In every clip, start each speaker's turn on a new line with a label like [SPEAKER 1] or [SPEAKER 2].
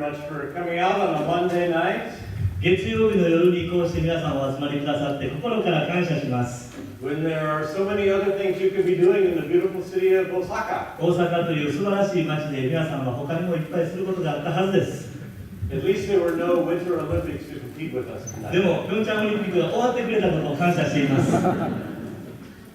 [SPEAKER 1] much for coming out on a Monday night.
[SPEAKER 2] 月曜日の夜にこうして皆さんお集まりくださって心から感謝します。
[SPEAKER 1] When there are so many other things you could be doing in the beautiful city of Osaka.
[SPEAKER 2] 大阪という素晴らしい街で皆さんは他にもいっぱいすることがあったはずです。
[SPEAKER 1] At least there were no Winter Olympics to compete with us tonight.
[SPEAKER 2] でも、ピョンチャンオリンピックが終わってくれたことを感謝しています。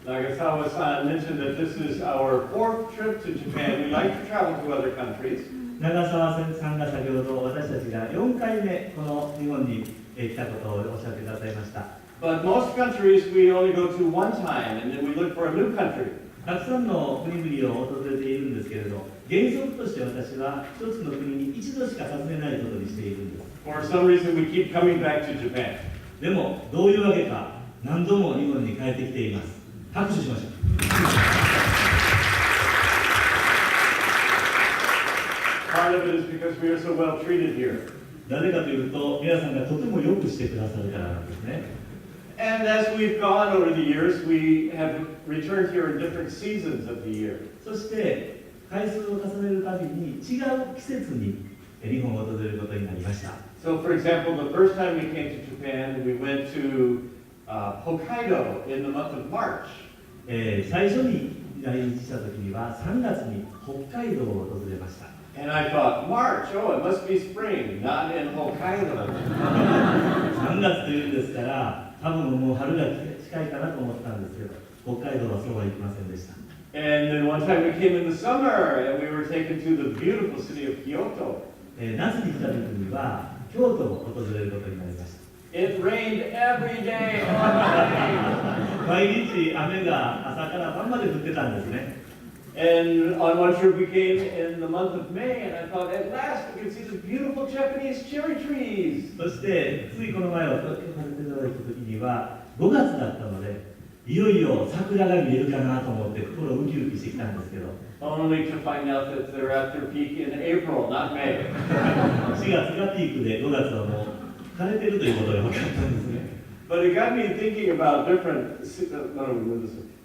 [SPEAKER 1] Nagasawa-san mentioned that this is our 4th trip to Japan. We like to travel to other countries.
[SPEAKER 2] 長澤さんが先ほど私たちが4回目この日本に来たことをおっしゃってくださいました。
[SPEAKER 1] But most countries we only go to one time and then we look for a new country.
[SPEAKER 2] たくさんの国々を訪れているんですけれど、原則として私は一つの国に一度しか訪ねないことにしているんです。
[SPEAKER 1] For some reason we keep coming back to Japan.
[SPEAKER 2] でもどういうわけか何度も日本に帰ってきています。拍手しましょう。
[SPEAKER 1] Part of it is because we are so well treated here.
[SPEAKER 2] なぜかというと、皆さんがとてもよくしてくださるからなんですね。
[SPEAKER 1] And as we've gone over the years, we have returned here in different seasons of the year.
[SPEAKER 2] そして回数を重ねるたびに違う季節に日本を訪れることになりました。
[SPEAKER 1] So, for example, the first time we came to Japan, we went to Hokkaido in the month of March.
[SPEAKER 2] 最初に来日した時には3月に北海道を訪れました。
[SPEAKER 1] And I thought, March, oh, it must be spring, not in Hokkaido.
[SPEAKER 2] 3月というんですから、多分もう春が近いかなと思ったんですけど、北海道はそうはいきませんでした。
[SPEAKER 1] And then one time we came in the summer and we were taken to the beautiful city of Kyoto.
[SPEAKER 2] 夏に来た時には京都を訪れることになりました。
[SPEAKER 1] It rained every day, all day.
[SPEAKER 2] 毎日雨が朝から晩まで降ってたんですね。
[SPEAKER 1] And on one trip we came in the month of May, and I thought, at last we can see the beautiful Japanese cherry trees.
[SPEAKER 2] そしてついこの前を訪ねていただいた時には5月だったので、いよいよ桜が見えるかなと思って心ウキウキしてきたんですけど、
[SPEAKER 1] Only to find out that they're at their peak in April, not May.
[SPEAKER 2] 4月がピークで5月はもう枯れてるということが分かったんですね。
[SPEAKER 1] But it got me thinking about different.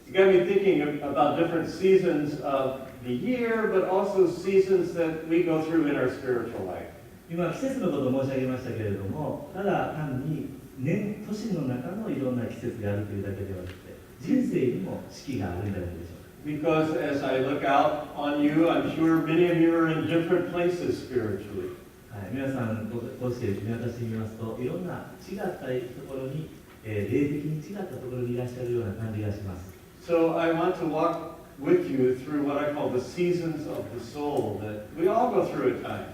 [SPEAKER 1] It got me thinking about different seasons of the year, but also seasons that we go through in our spiritual life.
[SPEAKER 2] 今季節のことを申し上げましたけれども、ただ単に年の中のいろんな季節があるというだけではなくて、人生にも四季があるんじゃないでしょうか。
[SPEAKER 1] Because as I look out on you, I'm sure many of you are in different places spiritually.
[SPEAKER 2] 皆さんこうして見渡してみますと、いろんな違ったところに、霊的に違ったところにいらっしゃるような感じがします。
[SPEAKER 1] So I want to walk with you through what I call the seasons of the soul that we all go through at times.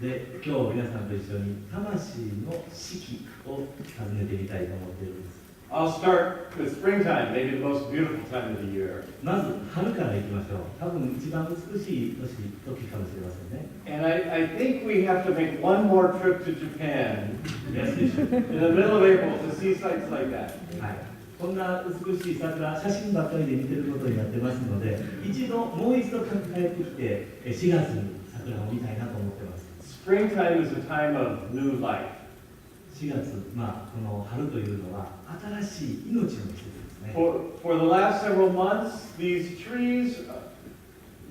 [SPEAKER 2] で、今日皆さんと一緒に魂の四季を訪ねてみたいと思っているんです。
[SPEAKER 1] I'll start with springtime, maybe the most beautiful time of the year.
[SPEAKER 2] まず春から行きましょう。多分一番美しい時かもしれませんね。
[SPEAKER 1] And I think we have to make one more trip to Japan in the middle of April to see sights like that.
[SPEAKER 2] はい。こんな美しい桜、写真ばっかりで見てることになってますので、もう一度帰ってきて、4月に桜を見たいなと思ってます。
[SPEAKER 1] Springtime is a time of new life.
[SPEAKER 2] 4月、この春というのは新しい命の季節ですね。
[SPEAKER 1] For the last several months, these trees,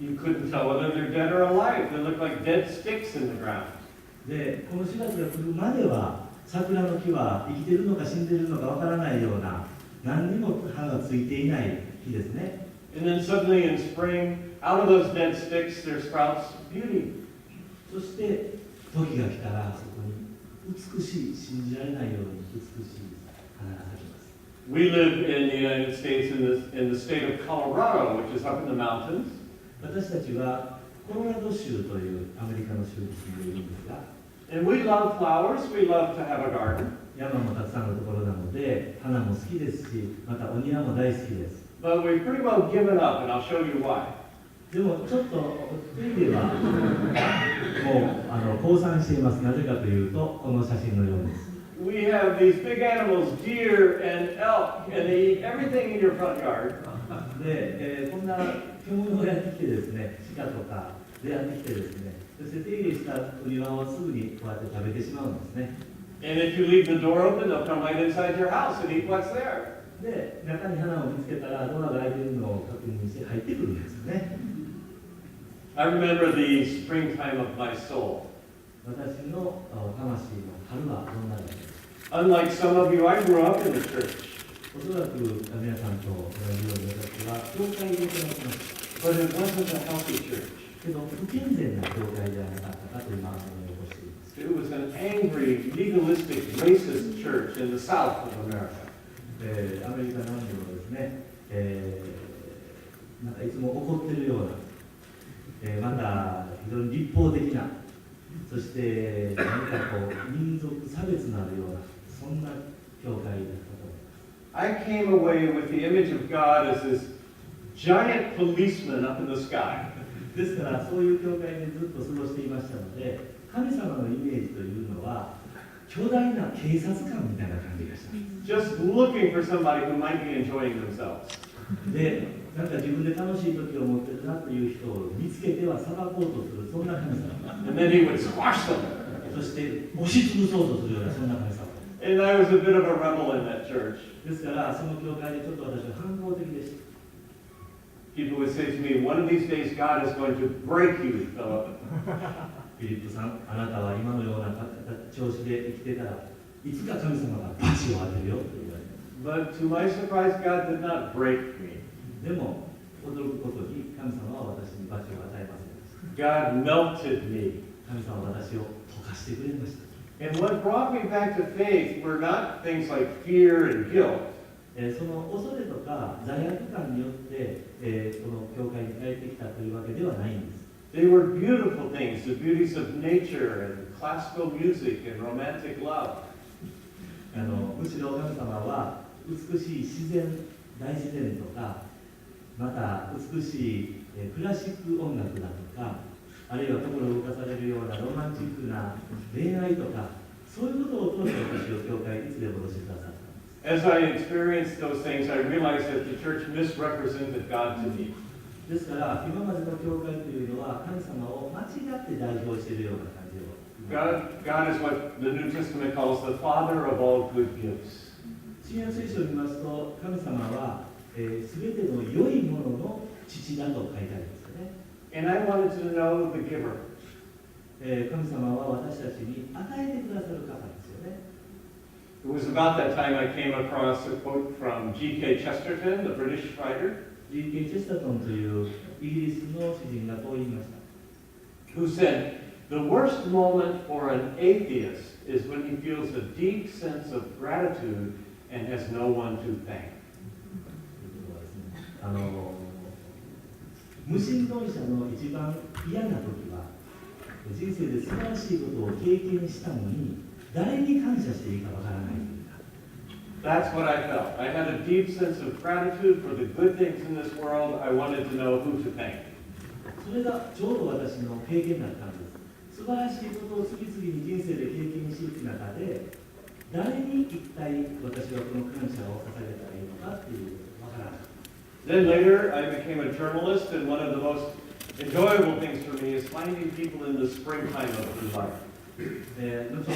[SPEAKER 1] you couldn't tell whether they're dead or alive. They look like dead sticks in the ground.
[SPEAKER 2] で、この4月が来るまでは、桜の木は生きているのか死んでいるのかわからないような、何にも花がついていない木ですね。
[SPEAKER 1] And then suddenly in spring, out of those dead sticks, there sprouts beauty.
[SPEAKER 2] そして時が来たらそこに美しい、信じられないように美しい花が咲きます。
[SPEAKER 1] We live in the United States in the state of Colorado, which is up in the mountains.
[SPEAKER 2] 私たちはコロラド州というアメリカの州に住んでいるんですが、
[SPEAKER 1] And we love flowers. We love to have a garden.
[SPEAKER 2] 山もたくさんのところなので花も好きですし、またお庭も大好きです。
[SPEAKER 1] But we've pretty well given up, and I'll show you why.
[SPEAKER 2] でもちょっと手入れはもう降参しています。なぜかというとこの写真のようです。
[SPEAKER 1] We have these big animals, deer and elk, and they eat everything in your front yard.
[SPEAKER 2] で、こんな獣をやってきてですね、鹿とかでやってきてですね、そして手入れしたお庭をすぐにこうやって食べてしまうんですね。
[SPEAKER 1] And if you leave the door open, they'll come right inside your house and eat what's there.
[SPEAKER 2] で、中に花を見つけたらドアが開いているのを確認して入ってくるんですよね。
[SPEAKER 1] I remember the springtime of my soul.
[SPEAKER 2] 私の魂の春はどんなだろう。
[SPEAKER 1] Unlike some of you, I grew up in the church.
[SPEAKER 2] おそらく皆さんと同じように私は教会で育ちました。
[SPEAKER 1] But it wasn't a healthy church.
[SPEAKER 2] けど不健全な教会ではなかったかと今思い起こしています。
[SPEAKER 1] It was an angry, legalistic, racist church in the south of America.
[SPEAKER 2] アメリカ南部のですね、なんかいつも怒ってるような、また非常に立法的な、そして何かこう民族差別のあるような、そんな教会だったと思います。
[SPEAKER 1] I came away with the image of God as this giant policeman up in the sky.
[SPEAKER 2] ですからそういう教会でずっと過ごしていましたので、神様のイメージというのは巨大な警察官みたいな感じがしたんです。
[SPEAKER 1] Just looking for somebody who might be enjoying themselves.
[SPEAKER 2] で、なんか自分で楽しい時を持ってるなという人を見つけては裁こうとする、そんな神様。
[SPEAKER 1] And then he would squash them.
[SPEAKER 2] そして押しつぶそうとするようなそんな神様。
[SPEAKER 1] And I was a bit of a rebel in that church.
[SPEAKER 2] ですからその教会でちょっと私は反抗的でした。
[SPEAKER 1] People would say to me, one of these days God is going to break you, Philip.
[SPEAKER 2] フィリップさん、あなたは今のような調子で生きてたらいつか神様がバチを当てるよと言われて。
[SPEAKER 1] But to my surprise, God did not break me.
[SPEAKER 2] でも驚くことに神様は私にバチを与えませんでした。
[SPEAKER 1] God melted me.
[SPEAKER 2] 神様は私を溶かしてくれました。
[SPEAKER 1] And what brought me back to faith were not things like fear and guilt.
[SPEAKER 2] その恐れとか罪悪感によって、この教会に帰ってきたというわけではないんです。
[SPEAKER 1] They were beautiful things, the beauties of nature and classical music and romantic love.
[SPEAKER 2] むしろ神様は美しい自然、大自然とか、また美しいクラシック音楽だとか、あるいは心を動かされるようなロマンチックな恋愛とか、そういうことを通して私を教会に連れ戻してくださった。
[SPEAKER 1] As I experienced those things, I realized that the church misrepresented God to me.
[SPEAKER 2] ですから今までの教会というのは神様を間違って代表しているような感じを。
[SPEAKER 1] God is what the New Testament calls the Father of all good gifts.
[SPEAKER 2] 新約聖書を見ますと神様はすべての良いものの父だと書いてありますよね。
[SPEAKER 1] And I wanted to know the giver.
[SPEAKER 2] 神様は私たちに与えてくださる方ですよね。
[SPEAKER 1] It was about that time I came across a quote from G.K. Chesterton, the British writer,
[SPEAKER 2] G.K. チェスタトンというイギリスの詩人がこう言いました。
[SPEAKER 1] who said, "The worst moment for an atheist is when he feels a deep sense of gratitude and has no one to thank."
[SPEAKER 2] 無神論者の一番嫌な時は人生で素晴らしいことを経験したのに誰に感謝していいかわからないというか。
[SPEAKER 1] That's what I felt. I had a deep sense of gratitude for the good things in this world. I wanted to know who to thank.
[SPEAKER 2] それがちょうど私の経験だったんです。素晴らしいことを次々に人生で経験していく中で誰に一体私はこの感謝を捧げたらいいのかっていうわからない。
[SPEAKER 1] Then later, I became a journalist, and one of the most enjoyable things for me is finding people in the springtime of their life.
[SPEAKER 2] 後ほ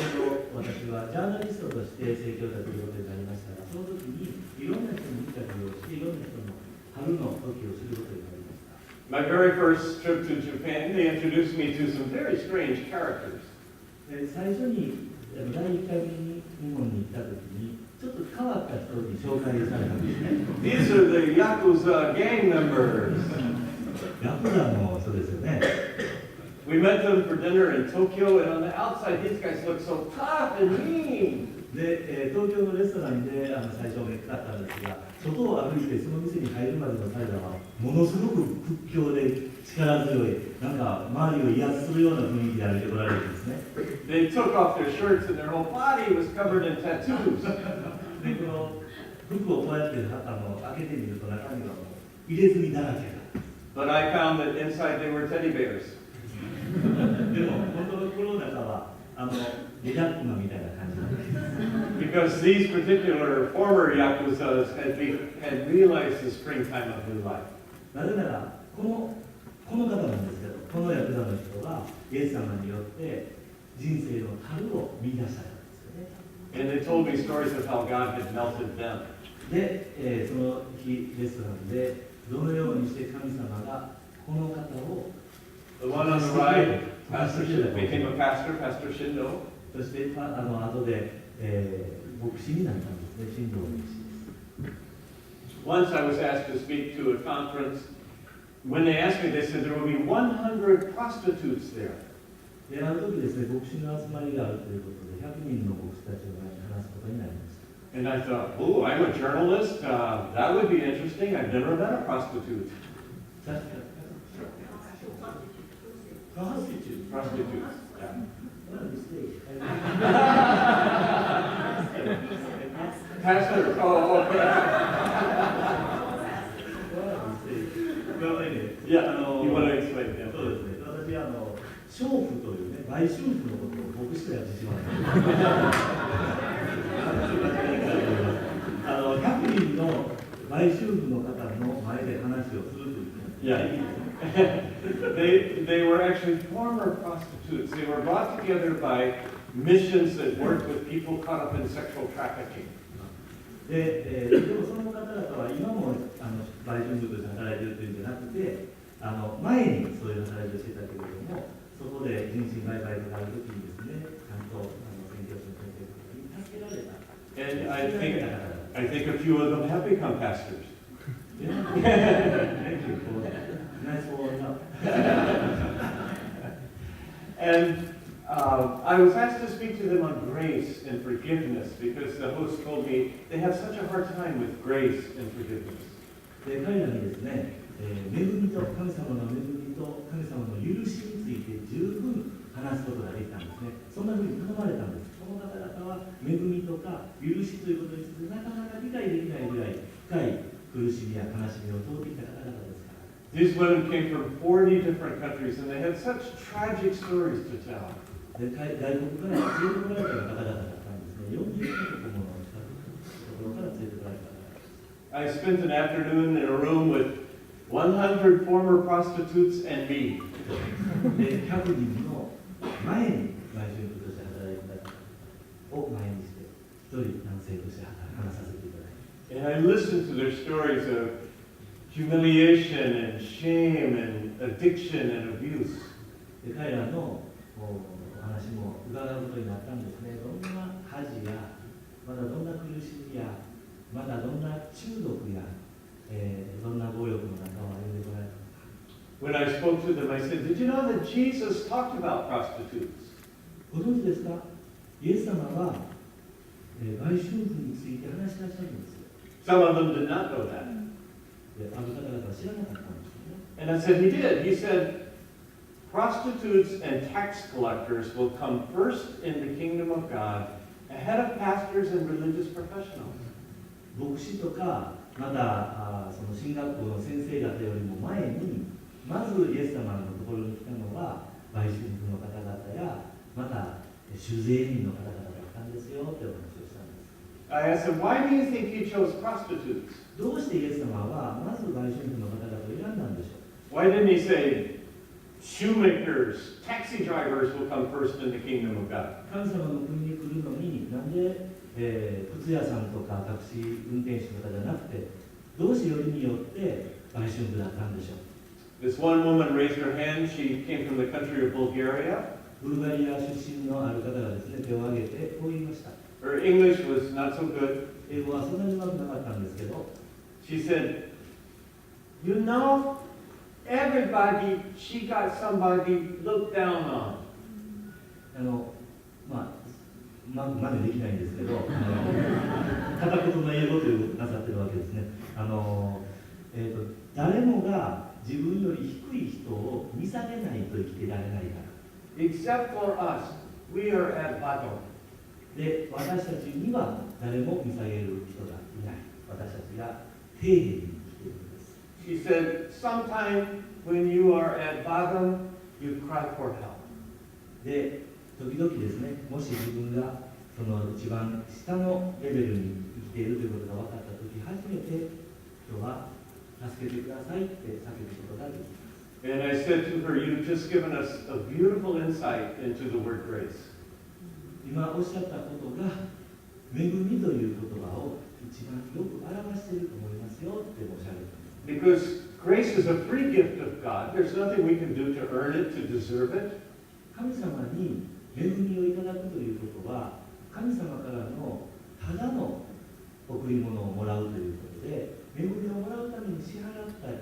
[SPEAKER 2] ど私はジャーナリストとして生協だということになりましたが、その時にいろんな人にインタビューをして、いろんな人の春の時を知ることになりました。
[SPEAKER 1] My very first trip to Japan, they introduced me to some very strange characters.
[SPEAKER 2] 最初に第1回目に日本に行った時に、ちょっと変わった人に紹介されたんですね。
[SPEAKER 1] These are the Yakuza gang members.
[SPEAKER 2] ヤクザの人ですよね。
[SPEAKER 1] We met them for dinner in Tokyo, and on the outside, these guys look so tough and mean.
[SPEAKER 2] で、東京のレストランで最初目だったんですが、外を歩いてその店に入るまでの間はものすごく屈強で力強い、なんか周りを威圧するような雰囲気で歩いておられるんですね。
[SPEAKER 1] They took off their shirts, and their whole body was covered in tattoos.
[SPEAKER 2] で、この服をこうやって開けてみると中にはもう入れ墨だらけだ。
[SPEAKER 1] But I found that inside they were teddy bears.
[SPEAKER 2] でも本当の心の中はリラックマみたいな感じなんです。
[SPEAKER 1] Because these particular former Yakuzas had realized the springtime of new life.
[SPEAKER 2] なぜならこの方なんですけど、このヤクザの人はイエス様によって人生の春を見出したんですよね。
[SPEAKER 1] And they told me stories of how God had melted them.
[SPEAKER 2] で、その日レストランでどのようにして神様がこの方を
[SPEAKER 1] The one on the right, Pastor became a pastor, Pastor Shindo.
[SPEAKER 2] そして後で、牧師になったんですね、神道牧師です。
[SPEAKER 1] Once I was asked to speak to a conference. When they asked me, they said there will be 100 prostitutes there.
[SPEAKER 2] で、ある時ですね、牧師の集まりがあるということで、100人の牧師たちを前に話すことになりました。
[SPEAKER 1] And I thought, oh, I'm a journalist. That would be interesting. I've never met a prostitute. Prostitutes. Yeah.
[SPEAKER 2] What a mistake.
[SPEAKER 1] Pastor. Oh, okay. Yeah. You want to explain that?
[SPEAKER 2] そうですね。私娼婦というね、売春婦のことを牧師とやってしまった。100人の売春婦の方の前で話をするという。
[SPEAKER 1] Yeah. They were actually former prostitutes. They were brought together by missions that worked with people caught up in sexual trafficking.
[SPEAKER 2] でもその方々は今も売春婦として働いているというんじゃなくて、前にそういう働きをしてたけれども、そこで人身売買とかあるときにですね、ちゃんと宣教師の先生に助けられた。
[SPEAKER 1] And I think a few of them have become pastors.
[SPEAKER 2] Thank you for nice following up.
[SPEAKER 1] And I was asked to speak to them on grace and forgiveness because the host told me they have such a hard time with grace and forgiveness.
[SPEAKER 2] で、彼らにですね、恵みと神様の恵みと神様の許しについて十分話すことができたんですね。そんなふうに頼まれたんです。この方々は恵みとか許しということについてなかなか理解できないぐらい深い苦しみや悲しみを通ってきた方々ですから。
[SPEAKER 1] These women came from 40 different countries and they had such tragic stories to tell.
[SPEAKER 2] で、外国から連れてこられた方々だったんですね。40カ国ものところから連れてこられた方々です。
[SPEAKER 1] I spent an afternoon in a room with 100 former prostitutes and me.
[SPEAKER 2] で、100人の前に売春婦として働いていた方を前にして、一人男性として話させていただいて。
[SPEAKER 1] And I listened to their stories of humiliation and shame and addiction and abuse.
[SPEAKER 2] で、彼らのお話も伺うことになったんですね。どんな恥や、まだどんな苦しみや、まだどんな中毒や、どんな暴力の中を歩んでこられたのか。
[SPEAKER 1] When I spoke to them, I said, "Did you know that Jesus talked about prostitutes?"
[SPEAKER 2] ご存知ですか？イエス様は、売春婦について話してらっしゃるんですよ。
[SPEAKER 1] Some of them did not know that.
[SPEAKER 2] で、あの方々は知らなかったんですよね。
[SPEAKER 1] And I said, "He did." He said, "Prostitutes and tax collectors will come first in the kingdom of God, ahead of pastors and religious professionals."
[SPEAKER 2] 牧師とか、またその進学校の先生方よりも前に、まずイエス様のところに来たのは、売春婦の方々や、また酒税人の方々だったんですよってお話をしたんです。
[SPEAKER 1] I asked him, "Why do you think he chose prostitutes?"
[SPEAKER 2] どうしてイエス様はまず売春婦の方々を選んだんでしょう？
[SPEAKER 1] Why didn't he say, "Shoemakers, taxi drivers will come first in the kingdom of God"?
[SPEAKER 2] 神様の国に来るのに、なんで靴屋さんとかタクシー運転手とかじゃなくて、どうしてよりによって売春婦だったんでしょう？
[SPEAKER 1] This one woman raised her hand. She came from the country of Bulgaria.
[SPEAKER 2] ブルガリア出身のある方がですね、手を挙げてこう言いました。
[SPEAKER 1] Her English was not so good.
[SPEAKER 2] 英語はそんなにうまくなかったんですけど、
[SPEAKER 1] She said, "You know, everybody, she got somebody looked down on."
[SPEAKER 2] までできないんですけど、片言の英語というなさってるわけですね。誰もが自分より低い人を見下げないと生きていられないから。
[SPEAKER 1] Except for us, we are at bottom.
[SPEAKER 2] で、私たちには誰も見下げる人がいない。私たちが底辺に生きているんです。
[SPEAKER 1] She said, "Sometime when you are at bottom, you cry for help."
[SPEAKER 2] で、時々ですね、もし自分がその一番下のレベルに生きているということが分かったとき、初めて人は助けてくださいって叫ぶことができます。
[SPEAKER 1] And I said to her, "You've just given us a beautiful insight into the word grace."
[SPEAKER 2] 今おっしゃったことが、恵みという言葉を一番よく表していると思いますよっておっしゃるんです。
[SPEAKER 1] Because grace is a free gift of God. There's nothing we can do to earn it, to deserve it.
[SPEAKER 2] 神様に恵みをいただくということは、神様からのただの贈り物をもらうということで、恵みをもらうために支払ったり、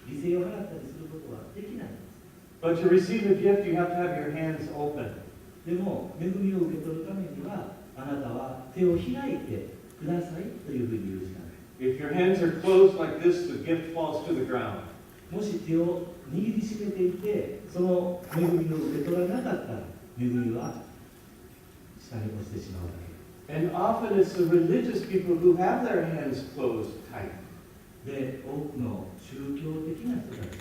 [SPEAKER 2] 犠牲を払ったりすることはできないんです。
[SPEAKER 1] But to receive a gift, you have to have your hands open.
[SPEAKER 2] でも、恵みを受け取るためには、あなたは手を開いてくださいというふうに言うしかない。
[SPEAKER 1] If your hands are closed like this, the gift falls to the ground.
[SPEAKER 2] もし手を握りしめていて、その恵みを受け取らなかったら、恵みは下に落ちてしまうだけ。
[SPEAKER 1] And often it's the religious people who have their hands closed tight.
[SPEAKER 2] で、多くの宗教的な人たち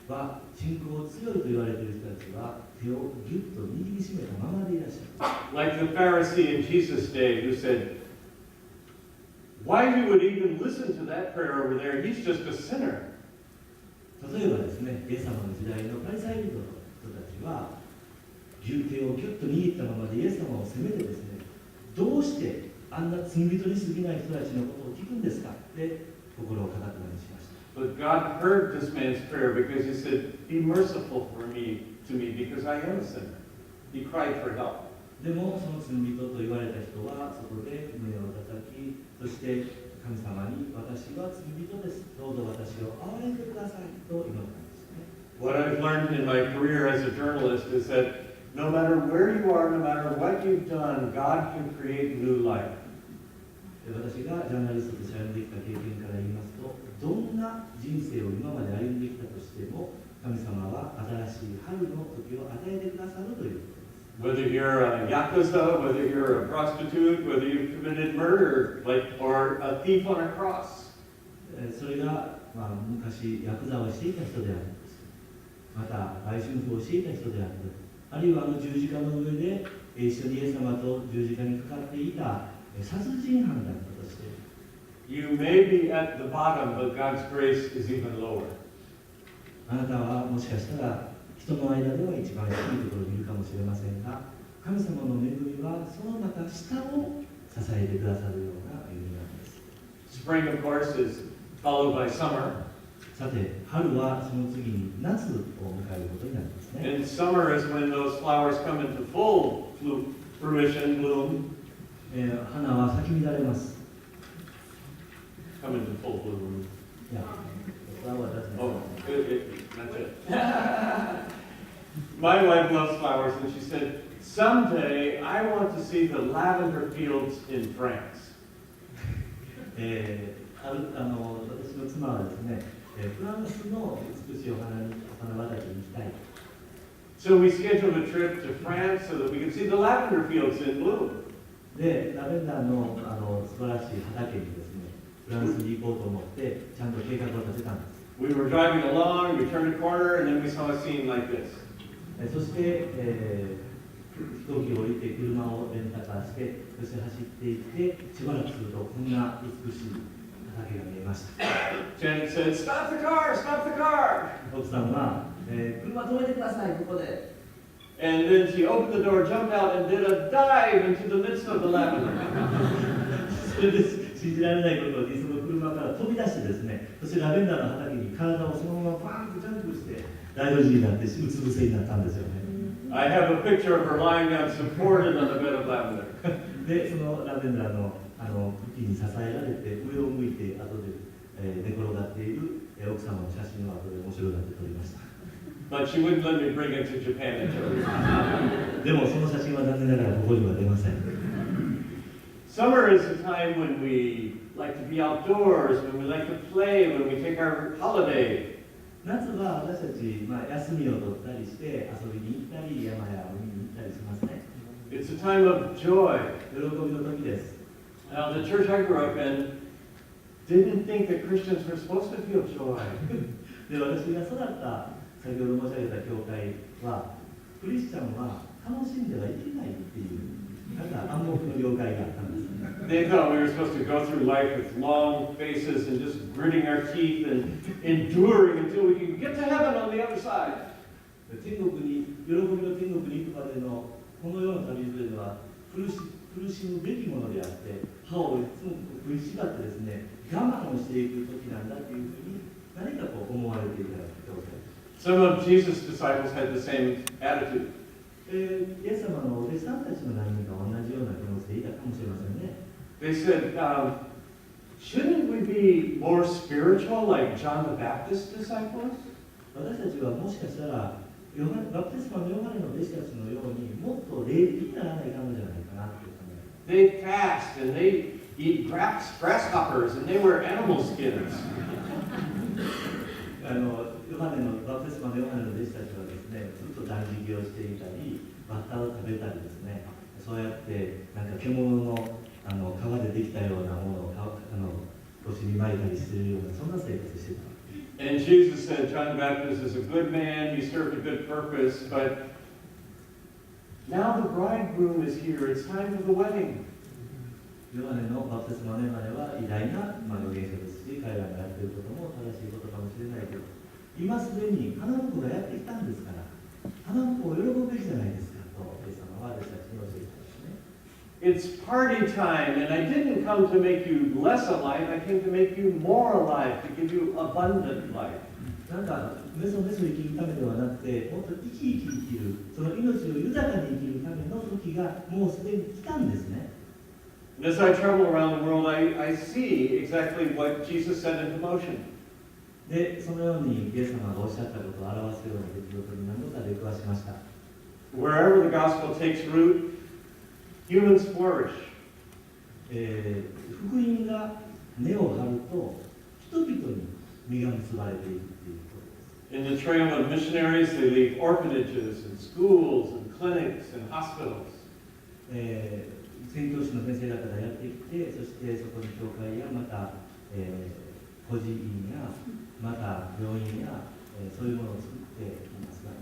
[SPEAKER 2] は、信仰強いと言われている人たちは、手をぎゅっと握りしめたままでいらっしゃる。
[SPEAKER 1] Like the Pharisee in Jesus' day who said, why you would even listen to that prayer over there? He's just a sinner.
[SPEAKER 2] 例えばですね、イエス様の時代のパリサイ人の人たちは、手をぎゅっと握ったままでイエス様を責めてですね、どうしてあんな罪人に過ぎない人たちのことを聞くんですかって心をかたくなにしました。
[SPEAKER 1] But God heard this man's prayer because he said, be merciful to me because I am a sinner. He cried for help.
[SPEAKER 2] でもその罪人と言われた人はそこで胸を叩き、そして神様に私は罪人です。どうぞ私を憐れんでくださいと祈ったんですね。
[SPEAKER 1] What I've learned in my career as a journalist is that no matter where you are, no matter what you've done, God can create new life.
[SPEAKER 2] 私がジャーナリストとして歩んできた経験から言いますと、どんな人生を今まで歩んできたとしても、神様は新しい春の時を与えてくださるということです。
[SPEAKER 1] Whether you're a yakuza, whether you're a prostitute, whether you've committed murder, or a thief on a cross.
[SPEAKER 2] それが、昔ヤクザをしていた人であるとして、また売春婦をしていた人であると、あるいは十字架の上で一緒にイエス様と十字架にかかっていた殺人犯だったとして、
[SPEAKER 1] You may be at the bottom, but God's grace is even lower.
[SPEAKER 2] あなたはもしかしたら人の間では一番低いところにいるかもしれませんが、神様の恵みはそのまた下を支えてくださるような恵みなんです。
[SPEAKER 1] Spring, of course, is followed by summer.
[SPEAKER 2] さて、春はその次に夏を迎えることになりますね。
[SPEAKER 1] And summer is when those flowers come into full fruition, bloom.
[SPEAKER 2] 花は咲き乱れます。
[SPEAKER 1] Come into full bloom.
[SPEAKER 2] Yeah. Flower doesn't.
[SPEAKER 1] Oh, that's it. My wife loves flowers, and she said, someday I want to see the lavender fields in France.
[SPEAKER 2] 私の妻はですね、フランスの美しいお花畑に行きたい。
[SPEAKER 1] So we scheduled a trip to France so that we could see the lavender fields in bloom.
[SPEAKER 2] で、ラベンダーの素晴らしい畑にですね、フランスに行こうと思って、ちゃんと計画を立てたんです。
[SPEAKER 1] We were driving along, we turned a corner, and then we saw a scene like this.
[SPEAKER 2] そして、飛行機を降りて車をレンタカーして、そして走っていって、しばらくするとこんな美しい畑が見えました。
[SPEAKER 1] Janet said, stop the car, stop the car!
[SPEAKER 2] 奥さんは、車止めてください、ここで。
[SPEAKER 1] And then she opened the door, jumped out, and did a dive into the midst of the lavender.
[SPEAKER 2] それで信じられないことにその車から飛び出してですね、そしてラベンダーの畑に体をそのままパーンとジャンプして大の字になってうつ伏せになったんですよね。
[SPEAKER 1] I have a picture of her lying down supported on the bed of lavender.
[SPEAKER 2] で、そのラベンダーの茎に支えられて上を向いて後で、寝転がっている奥様の写真を後で面白がって撮りました。
[SPEAKER 1] But she wouldn't let me bring it to Japan and show it.
[SPEAKER 2] でもその写真は残念ながらここには出ません。
[SPEAKER 1] Summer is a time when we like to be outdoors, when we like to play, when we take our holiday.
[SPEAKER 2] 夏は私たち、休みを取ったりして遊びに行ったり山や海に行ったりしますね。
[SPEAKER 1] It's a time of joy.
[SPEAKER 2] 喜びの時です。
[SPEAKER 1] Now, the church I grew up in didn't think that Christians were supposed to feel joy.
[SPEAKER 2] で、私が育った先ほど申し上げた教会は、クリスチャンは楽しんではいけないっていう、なんか暗黙の了解があったんです。
[SPEAKER 1] They thought we were supposed to go through life with long faces and just gritting our teeth and enduring until we can get to heaven on the other side.
[SPEAKER 2] 天国に、喜びの天国に行くまでのこの世の旅というのは苦しむべきものであって、歯をいつも食いしばってですね、我慢をしていく時なんだというふうに何か思われていた教会。
[SPEAKER 1] Some of Jesus' disciples had the same attitude.
[SPEAKER 2] イエス様のお弟子さんたちの何人か同じような気持ちでいたかもしれませんね。
[SPEAKER 1] They said, shouldn't we be more spiritual like John the Baptist's disciples?
[SPEAKER 2] 私たちはもしかしたらバプテスマのヨハネの弟子たちのようにもっと霊的にならないかんのじゃないかなという考え。
[SPEAKER 1] They fast and they eat grasshoppers and they wear animal skins. ヨハネのバプテスマのヨハネの弟子たちはですね、ずっと断食をしていたり、バッタを食べたりですね、そうやってなんか獣の皮でできたようなものを腰に巻いたりするようなそんな生活してた。And Jesus said, John the Baptist is a good man, he served a good purpose, but now the bridegroom is here, it's time for the wedding.
[SPEAKER 2] ヨハネのバプテスマのヨハネは偉大な預言者ですし、彼らがやっていることも正しいことかもしれないけど、今すでに花婿がやってきたんですから、花婿を喜ぶべきじゃないですかと、イエス様は私たちに教えていますね。
[SPEAKER 1] It's party time, and I didn't come to make you less alive, I came to make you more alive, to give you abundant life.
[SPEAKER 2] なんかメソメソ生きるためではなくて、もっと生き生き生きる、その命を豊かに生きるための時がもうすでに来たんですね。
[SPEAKER 1] And as I travel around the world, I see exactly what Jesus set into motion.
[SPEAKER 2] で、そのようにイエス様がおっしゃったことを表すような出来事に何度か出くわしました。
[SPEAKER 1] Wherever the gospel takes root, humans flourish.
[SPEAKER 2] 福音が根を張ると、人々に実が結ばれていくということです。
[SPEAKER 1] In the trail of missionaries, they leave orphanages and schools and clinics and hospitals.
[SPEAKER 2] 宣教師の先生方がやってきて、そしてそこに教会やまた、孤児院やまた病院や、そういうものを作っていますが、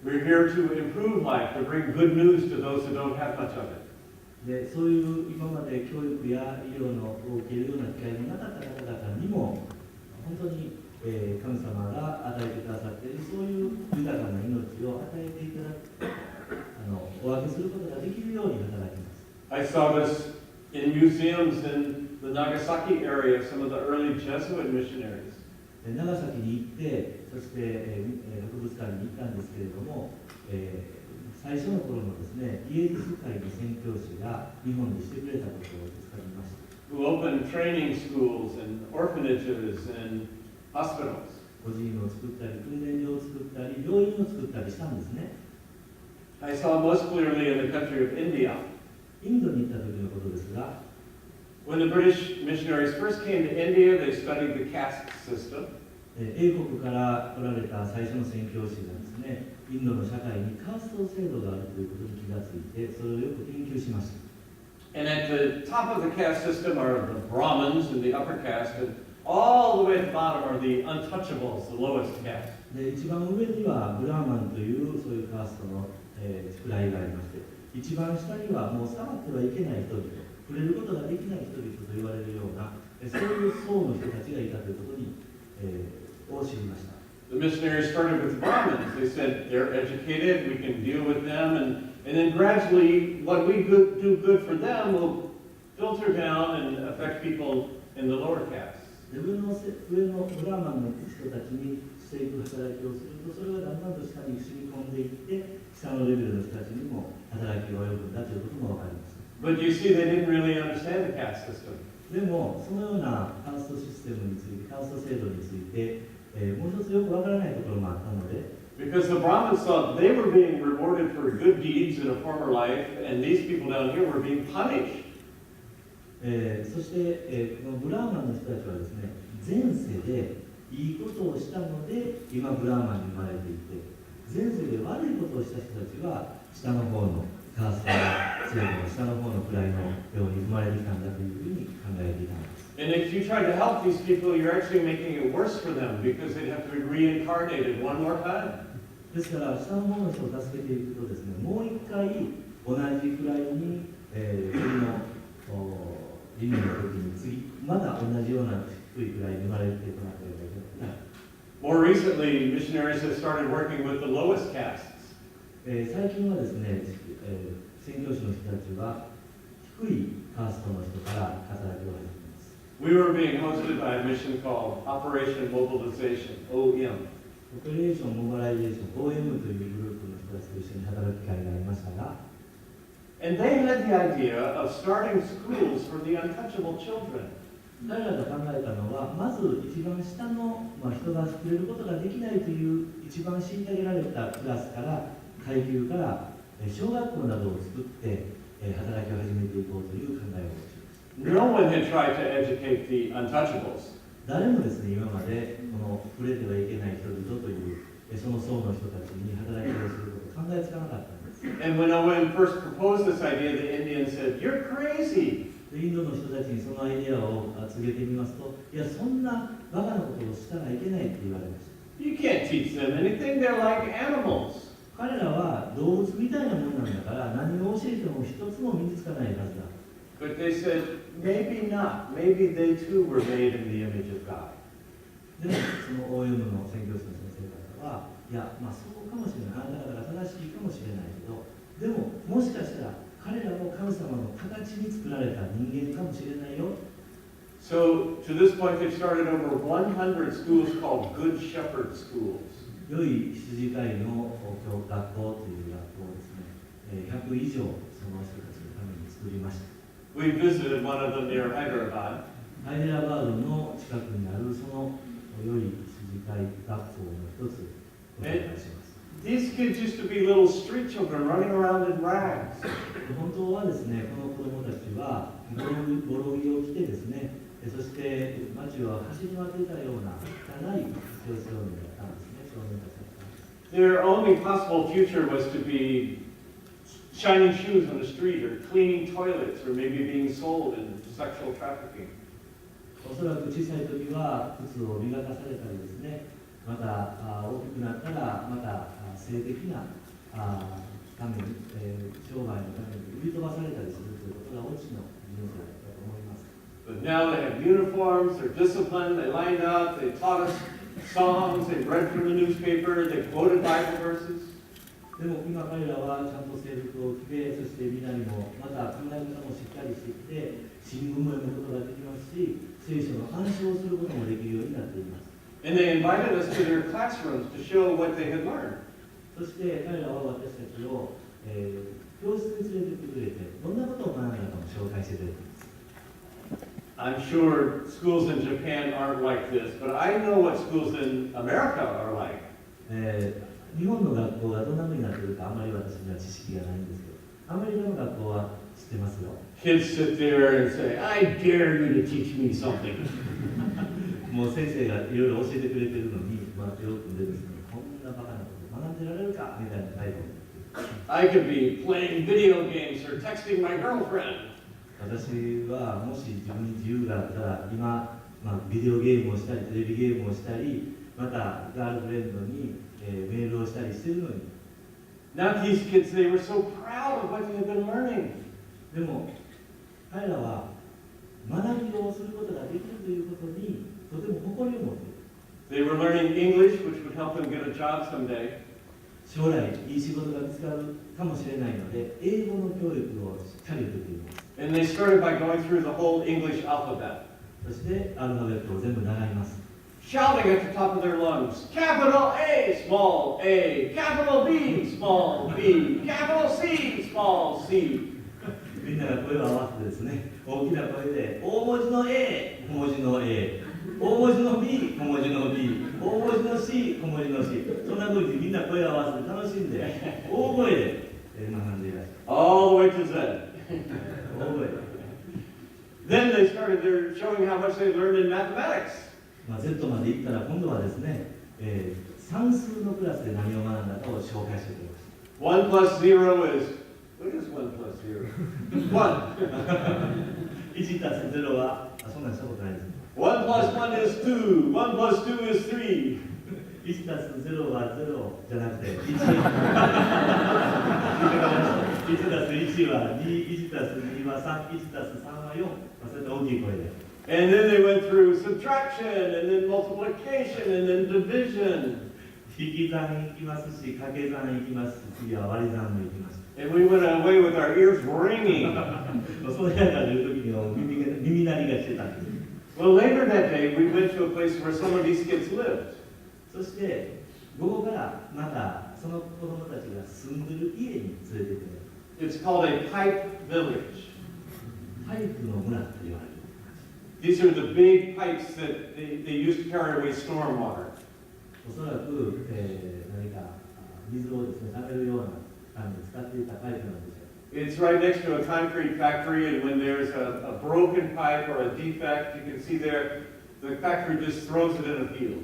[SPEAKER 1] We're here to improve life, to bring good news to those who don't have much of it.
[SPEAKER 2] でそういう今まで教育や医療を受けるような機会のなかった方々にも本当に、神様が与えてくださっているそういう豊かな命を与えていただくお分けすることができるように働きます。
[SPEAKER 1] I saw this in museums in the Nagasaki area, some of the early Jesuit missionaries.
[SPEAKER 2] 長崎に行って、そして、博物館に行ったんですけれども、最初の頃のですね、イエリス会の宣教師が日本にしてくれたことをつかみました。
[SPEAKER 1] Who opened training schools and orphanages and hospitals.
[SPEAKER 2] 孤児院を作ったり、訓練所を作ったり、病院を作ったりしたんですね。
[SPEAKER 1] I saw most clearly in the country of India.
[SPEAKER 2] インドに行った時のことですが、
[SPEAKER 1] When the British missionaries first came to India, they studied the caste system.
[SPEAKER 2] 英国から来られた最初の宣教師がですね、インドの社会にカースト制度があるということに気がついて、それをよく研究しました。
[SPEAKER 1] And at the top of the caste system are the Brahmins in the upper caste, and all the way at the bottom are the untouchables, the lowest caste.
[SPEAKER 2] で一番上にはブラーマンというそういうカーストの、位がありまして、一番下にはもう触ってはいけない人々、触れることができない人々と言われるような、そういう層の人たちがいたということに、を知りました。
[SPEAKER 1] The missionaries started with Brahmins. They said they're educated, we can deal with them, and then gradually what we do good for them will filter down and affect people in the lower castes.
[SPEAKER 2] 上のブラーマンの人たちにしていく働きをすると、それがだんだんと下に染み込んでいって、下のレベルの人たちにも働きが及ぶんだということも分かります。
[SPEAKER 1] But you see, they didn't really understand the caste system.
[SPEAKER 2] でも、そのようなカーストシステムについて、カースト制度について、もう一つよくわからないところもあったので、
[SPEAKER 1] Because the Brahmins thought they were being rewarded for good deeds in a former life, and these people down here were being punished.
[SPEAKER 2] そして、このブラーマンの人たちはですね、前世でいいことをしたので、今ブラーマンに生まれていて、前世で悪いことをした人たちは、下の方のカースト制度の下の方の位のように生まれてきたんだというふうに考えていたんです。
[SPEAKER 1] And if you try to help these people, you're actually making it worse for them because they'd have to be reincarnated one more time.
[SPEAKER 2] ですから、下の方の人を助けていくとですね、もう一回同じくらいに、次の輪廻の時に次、まだ同じような低いくらいに生まれていかなければいけない。
[SPEAKER 1] More recently, missionaries have started working with the lowest castes.
[SPEAKER 2] 最近はですね、宣教師の人たちは低いカーストの人から働きを始めます。
[SPEAKER 1] We were being hosted by a mission called Operation Mobilization, OM.
[SPEAKER 2] オペレーション・モバライゼーション OM というグループの人たちと一緒に働く機会があ
[SPEAKER 3] And they had the idea of starting schools for the untouchable children.
[SPEAKER 2] 彼らが考えたのは、まず一番下の、人が触れることができないという一番虐げられたクラスから階級から小学校などを作って働きを始めていこうという考えをしました。
[SPEAKER 3] No one had tried to educate the untouchables.
[SPEAKER 2] 誰もですね、今までこの触れてはいけない人々というその層の人たちに働きをすることを考えつかなかったんです。
[SPEAKER 3] And when Owen first proposed this idea, the Indians said, "You're crazy."
[SPEAKER 2] インドの人たちにそのアイデアを告げてみますと、いや、そんなバカなことをしたらいけないって言われました。
[SPEAKER 3] You can't teach them anything. They're like animals.
[SPEAKER 2] 彼らは動物みたいなものなんだから、何を教えても一つも身につかないはずだ。
[SPEAKER 3] But they said, maybe not. Maybe they too were made in the image of God.
[SPEAKER 2] でも、その OM の宣教師の先生方は、いや、そうかもしれない。あなた方が正しいかもしれないけど、でも、もしかしたら、彼らも神様の形に作られた人間かもしれないよ。
[SPEAKER 3] So, to this point, they've started over 100 schools called Good Shepherd schools.
[SPEAKER 2] 良い羊飼いの学校という学校をですね、100以上その人たちのために作りました。
[SPEAKER 3] We visited one of them near Hyderabad.
[SPEAKER 2] ハイデラバードの近くにあるその良い羊飼い学校の一つをご紹介します。
[SPEAKER 3] These kids used to be little street children running around in rags.
[SPEAKER 2] 本当はですね、この子供たちはボロ着を着てですね、そして街を走り回っていたような汚い少年だったんですね、少年たちだったんです。
[SPEAKER 3] Their only possible future was to be shining shoes on the street or cleaning toilets or maybe being sold in sexual trafficking.
[SPEAKER 2] おそらく小さい時は靴を磨かされたりですね、また大きくなったらまた性的なために、商売のために売り飛ばされたりするということがオチの人生だったと思います。
[SPEAKER 3] But now they have uniforms, they're disciplined, they lined up, they taught us songs, they read from the newspaper, they quoted Bible verses.
[SPEAKER 2] でも今彼らはちゃんと制服を着て、そして皆にもまた考え方もしっかりしてきて、新聞も読むことができますし、聖書の暗唱をすることもできるようになっています。
[SPEAKER 3] And they invited us to their classrooms to show what they had learned.
[SPEAKER 2] そして彼らは私たちを、教室に連れてってくれて、どんなことを学んだかも紹介してくれています。
[SPEAKER 3] I'm sure schools in Japan aren't like this, but I know what schools in America are like.
[SPEAKER 2] 日本の学校がどんな風になっているかあまり私には知識がないんですけど、アメリカの学校は知ってますよ。
[SPEAKER 3] Kids sit there and say, I dare you to teach me something.
[SPEAKER 2] もう先生がいろいろ教えてくれてるのに、手を組んでですね、こんなバカなこと学んでられるかみたいな態度。
[SPEAKER 3] I could be playing video games or texting my girlfriend.
[SPEAKER 2] 私はもし自分に自由があったら今、ビデオゲームをしたりテレビゲームをしたりまたガールフレンドに、メールをしたりしてるのに
[SPEAKER 3] Now these kids, they were so proud of what they had been learning.
[SPEAKER 2] でも彼らは学びをすることができるということにとても誇りを持っている。
[SPEAKER 3] They were learning English, which would help them get a job someday.
[SPEAKER 2] 将来いい仕事が見つかるかもしれないので英語の教育をしっかり受けています。
[SPEAKER 3] And they started by going through the whole English alphabet.
[SPEAKER 2] そしてアルファベットを全部習います。
[SPEAKER 3] Shouting at the top of their lungs, capital A, small a, capital B, small b, capital C, small c.
[SPEAKER 2] みんなが声を合わせてですね、大きな声で大文字の A、小文字の A、大文字の B、小文字の B、大文字の C、小文字の C、そんな風にみんな声を合わせて楽しんで大声で学んでいらっしゃる。
[SPEAKER 3] All the way to Z.
[SPEAKER 2] 大声。
[SPEAKER 3] Then they started showing how much they learned in mathematics.
[SPEAKER 2] Z まで行ったら今度はですね、算数のクラスで何を学んだかを紹介してくれました。
[SPEAKER 3] 1 plus 0 is, what is 1 plus 0? 1.
[SPEAKER 2] 1たす0は、そんなんしたことないです。
[SPEAKER 3] 1 plus 1 is 2. 1 plus 2 is 3.
[SPEAKER 2] 1たす0は0じゃなくて1。1たす1は2、1たす2は3、1たす3は4。そうやって大きい声で。
[SPEAKER 3] And then they went through subtraction, and then multiplication, and then division.
[SPEAKER 2] 引き算いきますし、掛け算いきますし、次は割り算もいきます。
[SPEAKER 3] And we went away with our ears ringing.
[SPEAKER 2] そういう中でいる時には耳鳴りがしてたんです。
[SPEAKER 3] Well, later that day, we went to a place where some of these kids lived.
[SPEAKER 2] そして午後からまたその子供たちが住んでる家に連れて行ってくれる。
[SPEAKER 3] It's called a pipe village.
[SPEAKER 2] パイプの村と言われる。
[SPEAKER 3] These are the big pipes that they used to carry away storm water.
[SPEAKER 2] おそらく、何か水をですね、溜めるような感じで使っていたパイプなんでしょう。
[SPEAKER 3] It's right next to a concrete factory, and when there's a broken pipe or a defect, you can see there, the factory just throws it in a field.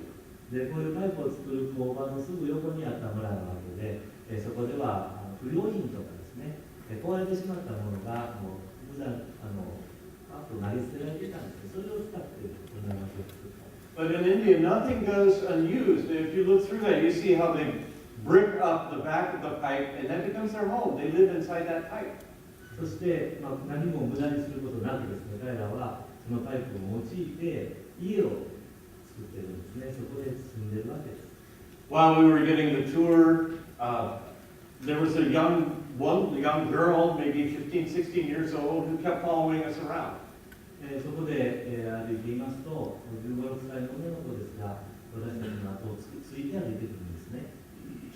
[SPEAKER 2] で、こういうパイプを作る工場のすぐ横にあった村なわけで、そこでは不良品とかですね、壊れてしまったものがもう無駄パッと投げ捨てられていたんですけど、それを使ってこんな町を作った。
[SPEAKER 3] But in India, nothing goes unused. If you look through that, you see how they brick up the back of the pipe, and that becomes their home. They live inside that pipe.
[SPEAKER 2] そして、何も無駄にすることなくですね、彼らはそのパイプを用いて家を作ってるんですね。そこで住んでるわけです。
[SPEAKER 3] While we were getting the tour, there was a young girl, maybe 15, 16 years old, who kept following us around.
[SPEAKER 2] そこで、歩いていますと、15、6歳の女の子ですが、私たちの後をついて歩いてくるんですね。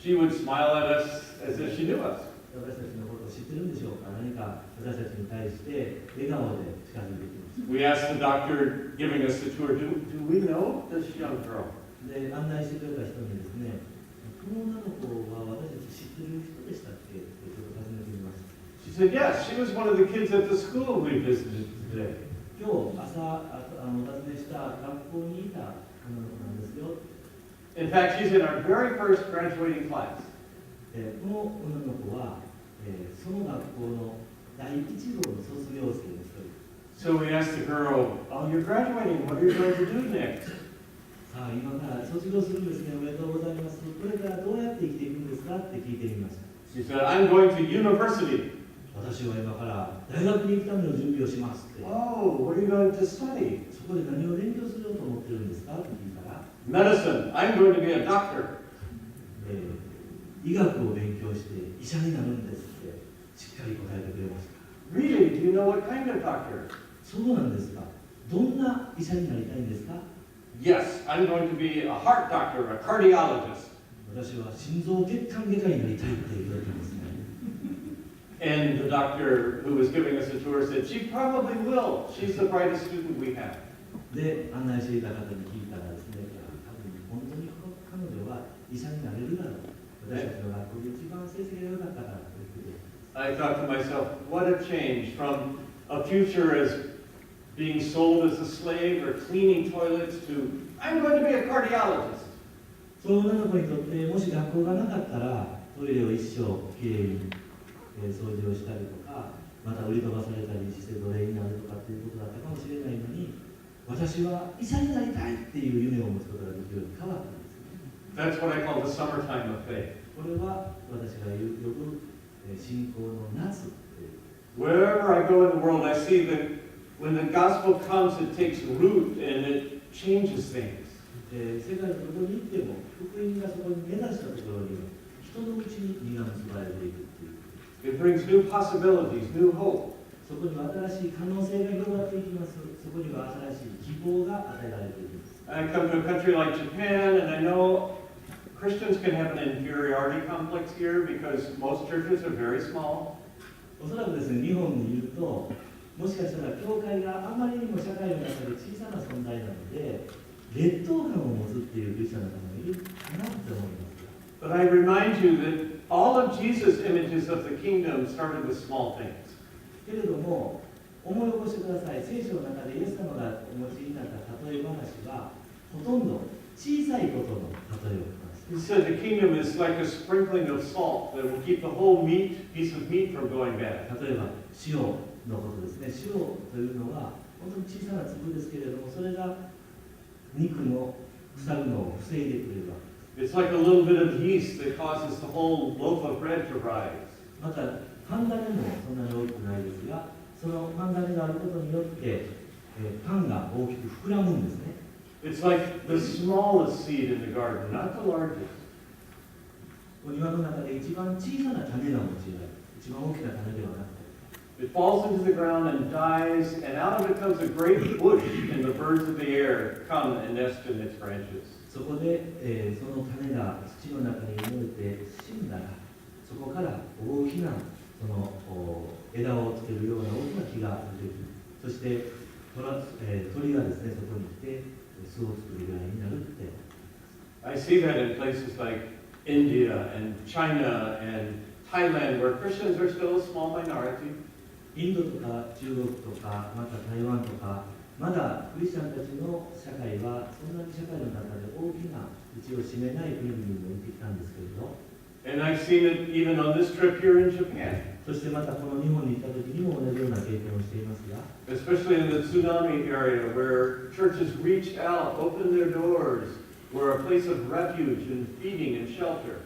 [SPEAKER 3] She would smile at us as if she knew us.
[SPEAKER 2] 私たちのことを知ってるんでしょうか。何か私たちに対して笑顔で近づいてきます。
[SPEAKER 3] We asked the doctor giving us the tour, do we know this young girl?
[SPEAKER 2] で、案内してくれた人にですね、この女の子は私たち知ってる人でしたっけってちょっと尋ねてみました。
[SPEAKER 3] She said, yes, she was one of the kids at the school we visited today.
[SPEAKER 2] 今日朝お尋ねした学校にいた女の子なんですよ。
[SPEAKER 3] In fact, she's in our very first graduating class.
[SPEAKER 2] この女の子は、その学校の第1号の卒業生の一人。
[SPEAKER 3] So we asked the girl, oh, you're graduating. What are you going to do next?
[SPEAKER 2] さあ、今から卒業するんですね。おめでとうございます。これからどうやって生きていくんですかって聞いてみました。
[SPEAKER 3] She said, I'm going to university.
[SPEAKER 2] 私は今から大学に行くための準備をしますって。
[SPEAKER 3] Oh, what are you going to study?
[SPEAKER 2] そこで何を勉強すると思ってるんですかって聞いたら、
[SPEAKER 3] Medicine. I'm going to be a doctor.
[SPEAKER 2] 医学を勉強して医者になるんですってしっかり答えてくれました。
[SPEAKER 3] Really? Do you know what kind of doctor?
[SPEAKER 2] そうなんですか。どんな医者になりたいんですか。
[SPEAKER 3] Yes, I'm going to be a heart doctor, a cardiologist.
[SPEAKER 2] 私は心臓血管外科医になりたいって言われてますね。
[SPEAKER 3] And the doctor who was giving us a tour said, she probably will. She's the brightest student we have.
[SPEAKER 2] で、案内していた方に聞いたらですね、多分本当に彼女は医者になれるだろう。私たちの学校で一番成績が良かったからと言ってくれた。
[SPEAKER 3] I thought to myself, what a change from a future as being sold as a slave or cleaning toilets to, I'm going to be a cardiologist.
[SPEAKER 2] その女の子にとって、もし学校がなかったら、トイレを一生きれいに掃除をしたりとか、また売り飛ばされたりして奴隷になるとかっていうことだったかもしれないのに、私は医者になりたいっていう夢を持つことができるように変わったんですね。
[SPEAKER 3] That's what I call the summertime of faith.
[SPEAKER 2] これは私が呼ぶ信仰の夏っていう。
[SPEAKER 3] Wherever I go in the world, I see that when the gospel comes, it takes root and it changes things.
[SPEAKER 2] 世界のどこに行っても、福音がそこに目指したところには、人のうちに実が結ばれていくっていう。
[SPEAKER 3] It brings new possibilities, new hope.
[SPEAKER 2] そこには新しい可能性が広がっていきます。そこには新しい希望が与えられていきます。
[SPEAKER 3] I come to a country like Japan, and I know Christians can have an inferiority complex here because most churches are very small.
[SPEAKER 2] おそらくですね、日本にいると、もしかしたら教会があまりにも社会の中で小さな存在なので、劣等感を持つっていうクリスチャンの方もいるかなって思います。
[SPEAKER 3] But I remind you that all of Jesus' images of the kingdom started with small things.
[SPEAKER 2] けれども、思い起こしてください。聖書の中でイエス様がお持ちになった例え話は、ほとんど小さいことの例えを
[SPEAKER 3] He said the kingdom is like a sprinkling of salt that will keep the whole piece of meat from going bad.
[SPEAKER 2] 例えば塩のことですね。塩というのは本当に小さな粒ですけれども、それが肉の腐るのを防いでくれるわけです。
[SPEAKER 3] It's like a little bit of yeast that causes the whole loaf of bread to rise.
[SPEAKER 2] またパン種もそんなに大きくないですが、そのパン種があることによって、パンが大きく膨らむんですね。
[SPEAKER 3] It's like the smallest seed in the garden, not the largest.
[SPEAKER 2] 庭の中で一番小さな種が用いられる。一番大きな種ではなくて。
[SPEAKER 3] It falls into the ground and dies, and out of it comes a great bush, and the birds of the air come and nest in its branches.
[SPEAKER 2] そこで、その種が土の中に埋もれて死んだら、そこから大きなその枝をつけるような大きな木が出てくる。そして鳥がですね、そこに来て巣を作るぐらいになるって。
[SPEAKER 3] I see that in places like India and China and Thailand, where Christians are still a small minority.
[SPEAKER 2] インドとか中国とか、また台湾とか、まだクリスチャンたちの社会はそんなに社会の中で大きな位置を占めない国々もいてきたんですけれど、
[SPEAKER 3] And I've seen it even on this trip here in Japan,
[SPEAKER 2] そしてまたこの日本に行った時にも同じような経験をしていますが、
[SPEAKER 3] especially in the tsunami area where churches reached out, opened their doors, were a place of refuge and feeding and shelter.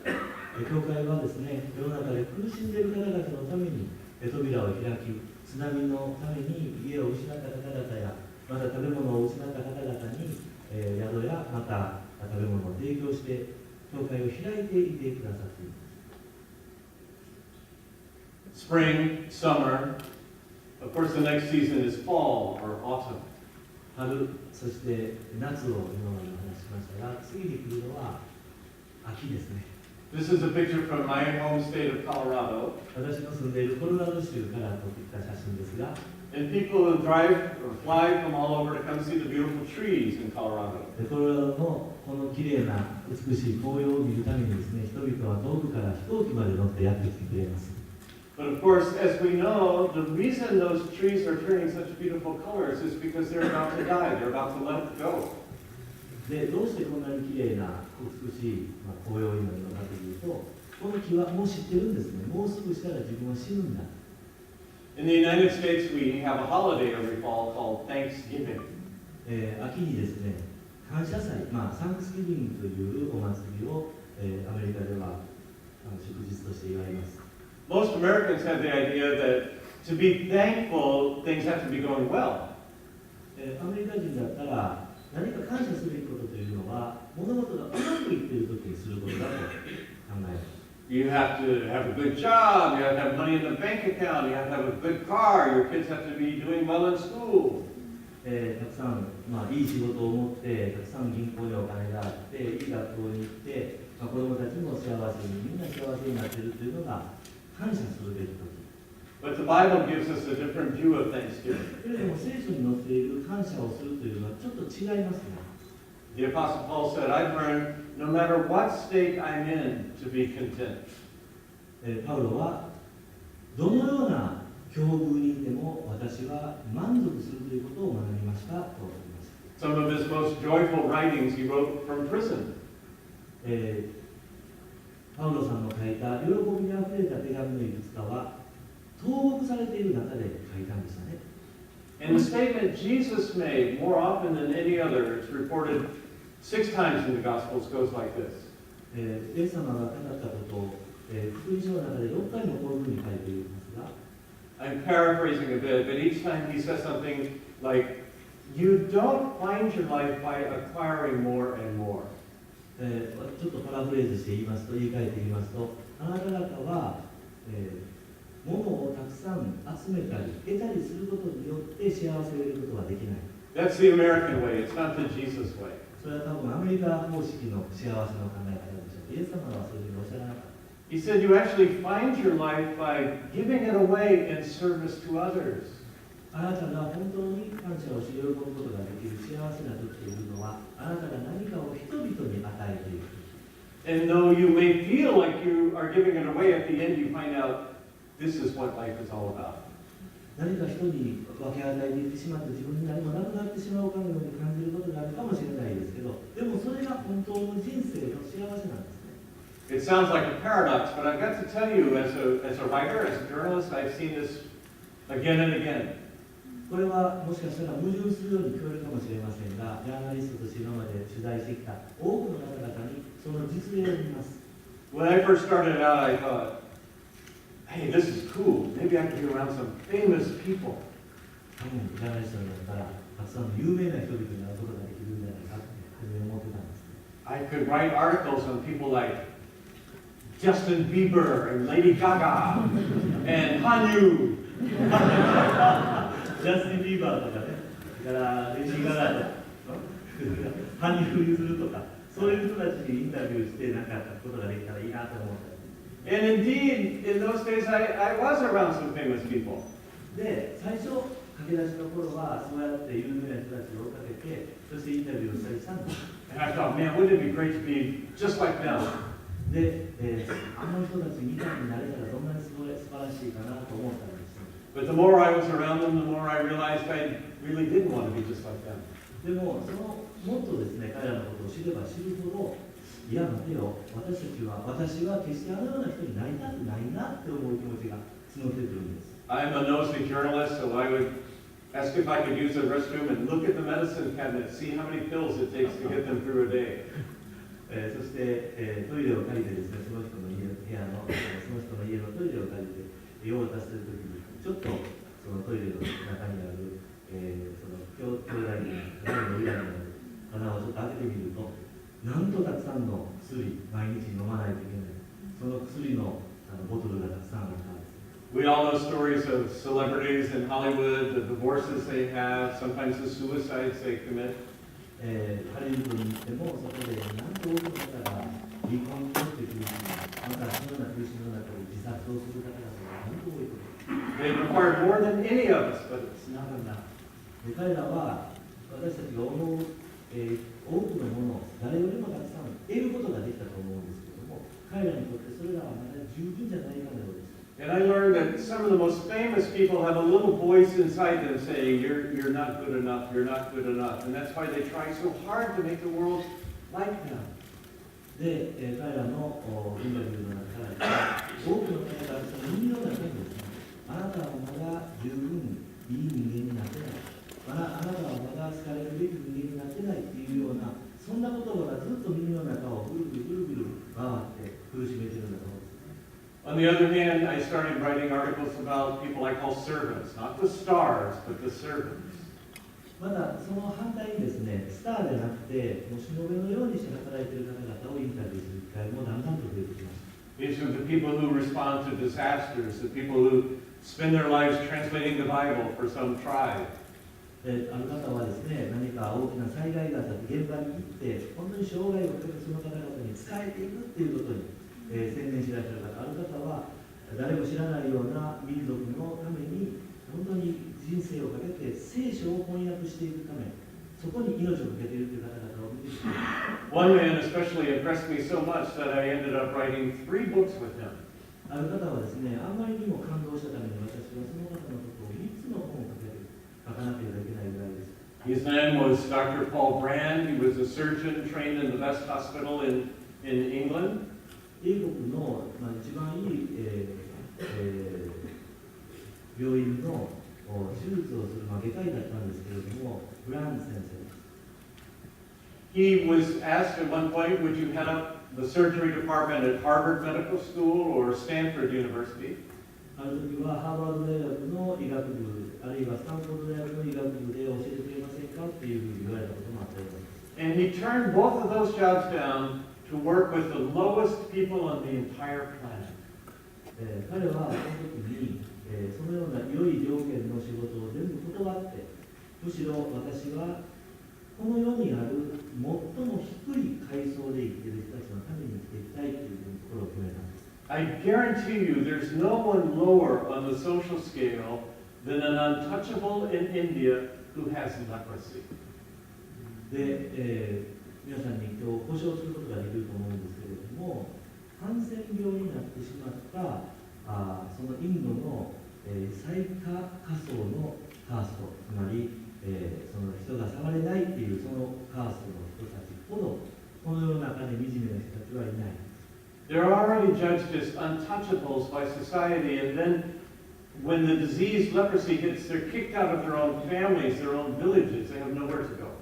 [SPEAKER 2] 教会はですね、世の中で苦しんでいる方々のために扉を開き、津波のために家を失った方々や、また食べ物を失った方々に、宿やまた食べ物を提供して教会を開いていてくださっています。
[SPEAKER 3] Spring, summer, of course the next season is fall or autumn.
[SPEAKER 2] 春、そして夏を今までお話ししましたが、次に来るのは秋ですね。
[SPEAKER 3] This is a picture from my home state of Colorado.
[SPEAKER 2] 私の住んでいるコロラド州から撮ってきた写真ですが、
[SPEAKER 3] And people who drive or fly from all over to come see the beautiful trees in Colorado.
[SPEAKER 2] コロラドのこの綺麗な美しい紅葉を見るためにですね、人々は遠くから飛行機まで乗ってやってきてくれます。
[SPEAKER 3] But of course, as we know, the reason those trees are turning such beautiful colors is because they're about to die. They're about to let it go.
[SPEAKER 2] で、どうしてこんなに綺麗な美しい、紅葉になるのかというと、この木はもう知ってるんですね。もうすぐしたら自分は死ぬんだ。
[SPEAKER 3] In the United States, we have a holiday every fall called Thanksgiving.
[SPEAKER 2] 秋にですね、感謝祭、サンクスギビングというお祭りを、アメリカでは祝日として祝います。
[SPEAKER 3] Most Americans have the idea that to be thankful, things have to be going well.
[SPEAKER 2] アメリカ人だったら何か感謝すべきことというのは物事がうまくいっている時にすることだと考えます。
[SPEAKER 3] You have to have a good job, you have to have money in the bank account, you have to have a good car, your kids have to be doing well in school.
[SPEAKER 2] たくさん、いい仕事を持って、たくさん銀行にお金があって、いい学校に行って、子供たちも幸せに、みんな幸せになっているというのが感謝するべき時。
[SPEAKER 3] But the Bible gives us a different view of Thanksgiving.
[SPEAKER 2] けれども聖書に載っている感謝をするというのはちょっと違いますね。
[SPEAKER 3] The Apostle Paul said, I've learned no matter what state I'm in to be content.
[SPEAKER 2] パウロはどのような境遇にいても私は満足するということを学びましたと言いました。
[SPEAKER 3] Some of his most joyful writings he wrote from prison.
[SPEAKER 2] パウロさんの書いた喜びにあふれた手紙のいくつかは投獄されている中で書いたんでしたね。
[SPEAKER 3] And the statement Jesus made more often than any other, it's reported 6 times in the Gospels, goes like this.
[SPEAKER 2] イエス様が語ったことを、福音書の中で6回もこういうふうに書いていますが、
[SPEAKER 3] I'm paraphrasing a bit, but each time he says something like, you don't find your life by acquiring more and more.
[SPEAKER 2] ちょっとパラフレーズして言い換えて言いますと、あなた方は、物をたくさん集めたり得たりすることによって幸せを得ることはできない。
[SPEAKER 3] That's the American way, it's not the Jesus way.
[SPEAKER 2] それは多分アメリカ方式の幸せの考え方でしょう。イエス様はそういうふうにおっしゃらなかった。
[SPEAKER 3] He said you actually find your life by giving it away in service to others.
[SPEAKER 2] あなたが本当に感謝をし喜ぶことができる幸せな時というのは、あなたが何かを人々に与えていく。
[SPEAKER 3] And though you may feel like you are giving it away, at the end you find out this is what life is all about.
[SPEAKER 2] 何か人に分け与えていってしまって自分に何もなくなってしまうかのように感じることがあるかもしれないですけど、でもそれが本当の人生の幸せなんですね。
[SPEAKER 3] It sounds like a paradox, but I've got to tell you, as a writer, as a journalist, I've seen this again and again.
[SPEAKER 2] これはもしかしたら矛盾するように聞こえるかもしれませんが、ジャーナリストとして今まで取材してきた多くの方々にその実例を見ます。
[SPEAKER 3] When I first started out, I thought, hey, this is cool. Maybe I can be around some famous people.
[SPEAKER 2] 多分ジャーナリストになったらたくさんの有名な人々になることができるんじゃないかって初め思ってたんですね。
[SPEAKER 3] I could write articles on people like Justin Bieber and Lady Gaga and Hanyu.
[SPEAKER 2] ジャスティン・ビーバーとかね、それからレディー・ガガとか、羽生結弦とか、そういう人たちにインタビューしてなんかことができたらいいなと思った。
[SPEAKER 3] And indeed, in those days, I was around some famous people.
[SPEAKER 2] で、最初駆け出しの頃はそうやって有名な人たちを追っかけて、そしてインタビューをしたりしたんです。
[SPEAKER 3] And I thought, man, wouldn't it be great to be just like them?
[SPEAKER 2] で、あの人たちみたいになれたらどんなに素晴らしいかなと思ったんです。
[SPEAKER 3] But the more I was around them, the more I realized I really didn't want to be just like them.
[SPEAKER 2] でも、そのもっとですね、彼らのことを知れば知るほど、いや、待てよ、私は決してあのような人になりたくないなって思う気持ちが募ってくるんです。
[SPEAKER 3] I'm a nosy journalist, so I would ask if I could use the restroom and look at the medicine cabinet, see how many pills it takes to get them through a day.
[SPEAKER 2] そして、トイレを借りてですね、その人の家のトイレを借りて用を足しているときに、ちょっとそのトイレの中にある、その兄弟の裏にある穴をちょっと開けてみると、なんとたくさんの薬、毎日飲まないといけない、その薬のボトルがたくさんあったんです。
[SPEAKER 3] We all know stories of celebrities in Hollywood, the divorces they have, sometimes the suicides they commit.
[SPEAKER 2] ハリウッドに行っても、そこでなんと多くの方が離婚をしてくるし、またそのような苦しみの中で自殺をする方々がなんと多いこと。
[SPEAKER 3] They've required more than any of us, but it's not enough.
[SPEAKER 2] 彼らは私たちが思う、多くのものを誰よりもたくさん得ることができたと思うんですけども、彼らにとってそれらはまだ十分じゃないかのようです。
[SPEAKER 3] And I learned that some of the most famous people have a little voice inside them saying, you're not good enough, you're not good enough. And that's why they try so hard to make the world like them.
[SPEAKER 2] で、彼らのインタビューの中から多くの方がその耳の中にですね、あなたはまだ十分いい人間になってない。あなたはまだ好かれるべき人間になってないっていうような、そんな言葉がずっと耳の中をぐるぐるぐるぐる回って苦しめてるんだと思うんです。
[SPEAKER 3] On the other hand, I started writing articles about people I call servants, not the stars, but the servants.
[SPEAKER 2] まだその反対にですね、スターでなくて、もうしもべのようにして働いている方々をインタビューする機会もだんだんと増えてきました。
[SPEAKER 3] These are the people who respond to disasters, the people who spend their lives translating the Bible for some tribe.
[SPEAKER 2] ある方はですね、何か大きな災害があったって現場に行って、本当に生涯をかけてその方々に伝えていくっていうことに、専念していらっしゃる方、ある方は誰も知らないような民族のために本当に人生をかけて聖書を翻訳していくため、そこに命をかけているという方々を見てきて、
[SPEAKER 3] One man especially impressed me so much that I ended up writing 3 books with him.
[SPEAKER 2] ある方はですね、あんまりにも感動したために私はその方のことを3つの本を書かなければいけないぐらいです。
[SPEAKER 3] His name was Dr. Paul Brand. He was a surgeon trained in the best hospital in England.
[SPEAKER 2] 英国の、一番いい、病院の手術をする、外科医だったんですけれども、ブランド先生です。
[SPEAKER 3] He was asked at one point, would you head up the surgery department at Harvard Medical School or Stanford University?
[SPEAKER 2] ある時はハーバード大学の医学部、あるいはスタンフォード大学の医学部で教えてくれませんかっていうふうに言われたこともあったようです。
[SPEAKER 3] And he turned both of those jobs down to work with the lowest people on the entire planet.
[SPEAKER 2] 彼はその時に、そのような良い条件の仕事を全部断って、むしろ私はこの世にある最も低い階層で生きている人たちのために生きていきたいというふうに心を決めたんです。
[SPEAKER 3] I guarantee you there's no one lower on the social scale than an untouchable in India who has leprosy.
[SPEAKER 2] で、皆さんに今日保証することができると思うんですけれども、ハンセン病になってしまったそのインドの、最下層のカースト、つまり、その人が触れないっていうそのカーストの人たちほどこの世の中に惨めな人たちはいない。
[SPEAKER 3] They're already judged as untouchables by society, and then when the disease leprosy hits, they're kicked out of their own families, their own villages. They have nowhere to go.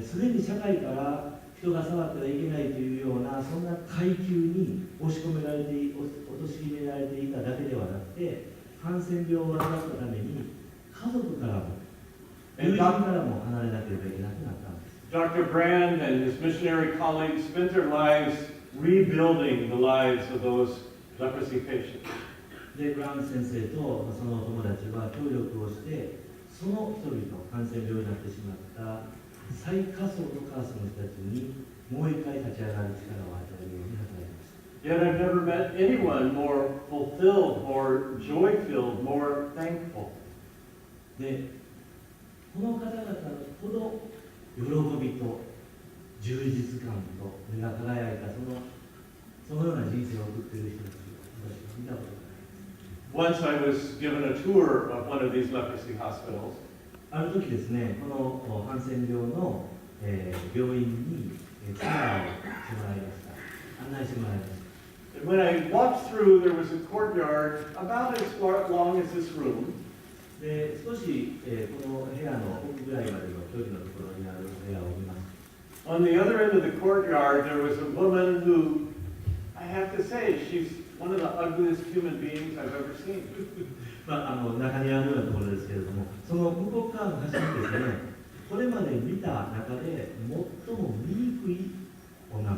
[SPEAKER 2] すでに社会から人が触ってはいけないというようなそんな階級に押し込められて陥れられていただけではなくて、ハンセン病を患ったために家族からも友人からも離れなければいけなくなったんです。
[SPEAKER 3] Dr. Brand and his missionary colleagues spent their lives rebuilding the lives of those leprosy patients.
[SPEAKER 2] で、ブラウン先生とその友達は協力をして、その人々、ハンセン病になってしまった最下層のカーストの人たちにもう一回立ち上がる力を与えるように働きました。
[SPEAKER 3] Yet I've never met anyone more fulfilled, more joy-filled, more thankful.
[SPEAKER 2] で、この方々ほど喜びと充実感と目が輝いたそのような人生を送っている人たちを私は見たことがないです。
[SPEAKER 3] Once I was given a tour of one of these leprosy hospitals.
[SPEAKER 2] ある時ですね、このハンセン病の、病院にツアーをしてもらいました。案内してもらいました。
[SPEAKER 3] And when I walked through, there was a courtyard about as long as this room.
[SPEAKER 2] で、少し、この部屋の奥ぐらいまでの距離のところにある部屋を見ました。
[SPEAKER 3] On the other end of the courtyard, there was a woman who, I have to say, she's one of the ugliest human beings I've ever seen.
[SPEAKER 2] 中庭のようなところですけれども、その向こう側の端にですね、これまで見た中で最も醜い女の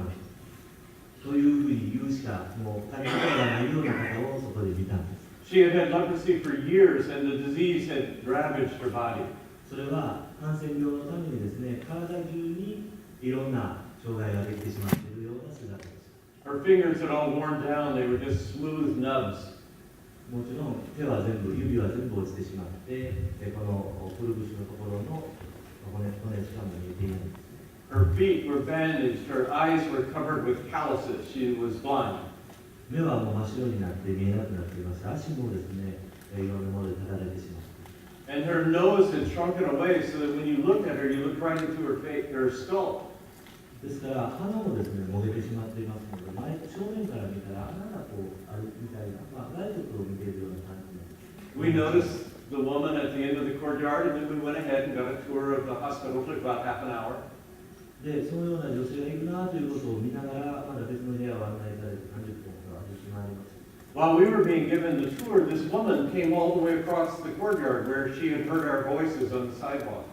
[SPEAKER 2] 人というふうに言うしかもう他に言葉がないような方をそこで見たんです。
[SPEAKER 3] She had had leprosy for years, and the disease had ravaged her body.
[SPEAKER 2] それはハンセン病のためにですね、体中にいろんな障害ができてしまっているような姿です。
[SPEAKER 3] Her fingers had all worn down; they were just smooth nubs.
[SPEAKER 2] もちろん手は全部、指は全部落ちてしまって、このくるぶしのところの骨しかも見えていないんです。
[SPEAKER 3] Her feet were bandaged. Her eyes were covered with calluses. She was blind.
[SPEAKER 2] 目はもう真っ白になって見えなくなっています。足もですね、いろんなものでただれてしまって。
[SPEAKER 3] And her nose had shrunken away so that when you looked at her, you looked right into her face, her skull.
[SPEAKER 2] ですから鼻もですね、もげてしまっていますので、正面から見たら穴がこうあるみたいな、外国を見ているような感じです。
[SPEAKER 3] We noticed the woman at the end of the courtyard, and then we went ahead and got a tour of the hospital. It took about half an hour.
[SPEAKER 2] で、そのような女性がいるなということを見ながら、まだ別の部屋を案内されて30分ほど歩き回りました。
[SPEAKER 3] While we were being given the tour, this woman came all the way across the courtyard where she had heard our voices on the sidewalk.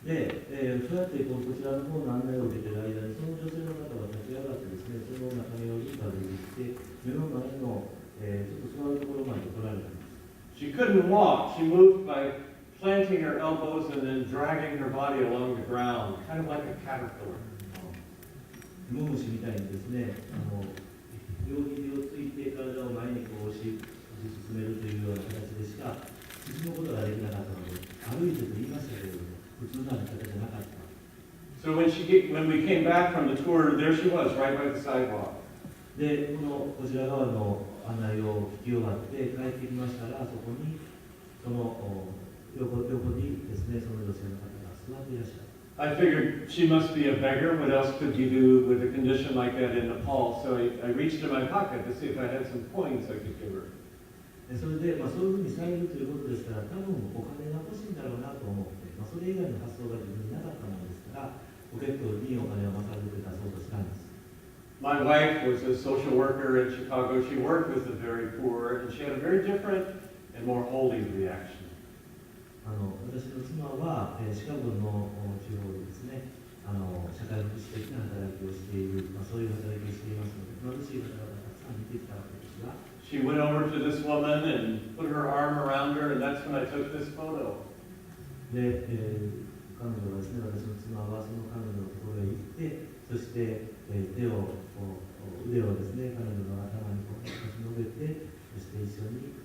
[SPEAKER 2] で、そうやってこちらの方の案内を受けている間に、その女性の方は立ち上がってですね、その中身をリーダーで行って、目の前の、ちょっと座るところまで来られたんです。
[SPEAKER 3] She couldn't walk. She moved by planting her elbows and then dragging her body along the ground, kind of like a caterpillar.
[SPEAKER 2] 芋虫みたいにですね、両肘をついて体を前にこう押し進めるというような形でしか進むことができなかったので、歩いてと言いましたけれども、普通の歩き方じゃなかった。
[SPEAKER 3] So when we came back from the tour, there she was, right by the sidewalk.
[SPEAKER 2] で、こちら側の案内を聞き終わって帰ってきましたら、そこにその横にですね、その女性の方が座っていらっしゃる。
[SPEAKER 3] I figured she must be a beggar. What else could you do with a condition like that in Nepal? So I reached in my pocket to see if I had some coins I could give her.
[SPEAKER 2] それで、そういうふうにされるということですから、多分お金が欲しいんだろうなと思って、それ以外の発想が自分になかったものですから、ポケットにお金をまさぐって出そうとしたんです。
[SPEAKER 3] My wife was a social worker in Chicago. She worked with the very poor, and she had a very different and more holy reaction.
[SPEAKER 2] 私の妻は、シカゴの地方でですね、社会福祉的な働きをしている、そういう働きをしていますので、貧しい方々がたくさん見てきたわけですが、
[SPEAKER 3] She went over to this woman and put her arm around her, and that's when I took this photo.
[SPEAKER 2] で、彼女はですね、私の妻はその彼女のところへ行って、そして、腕をですね、彼女の頭に差し伸べて、そして一緒に、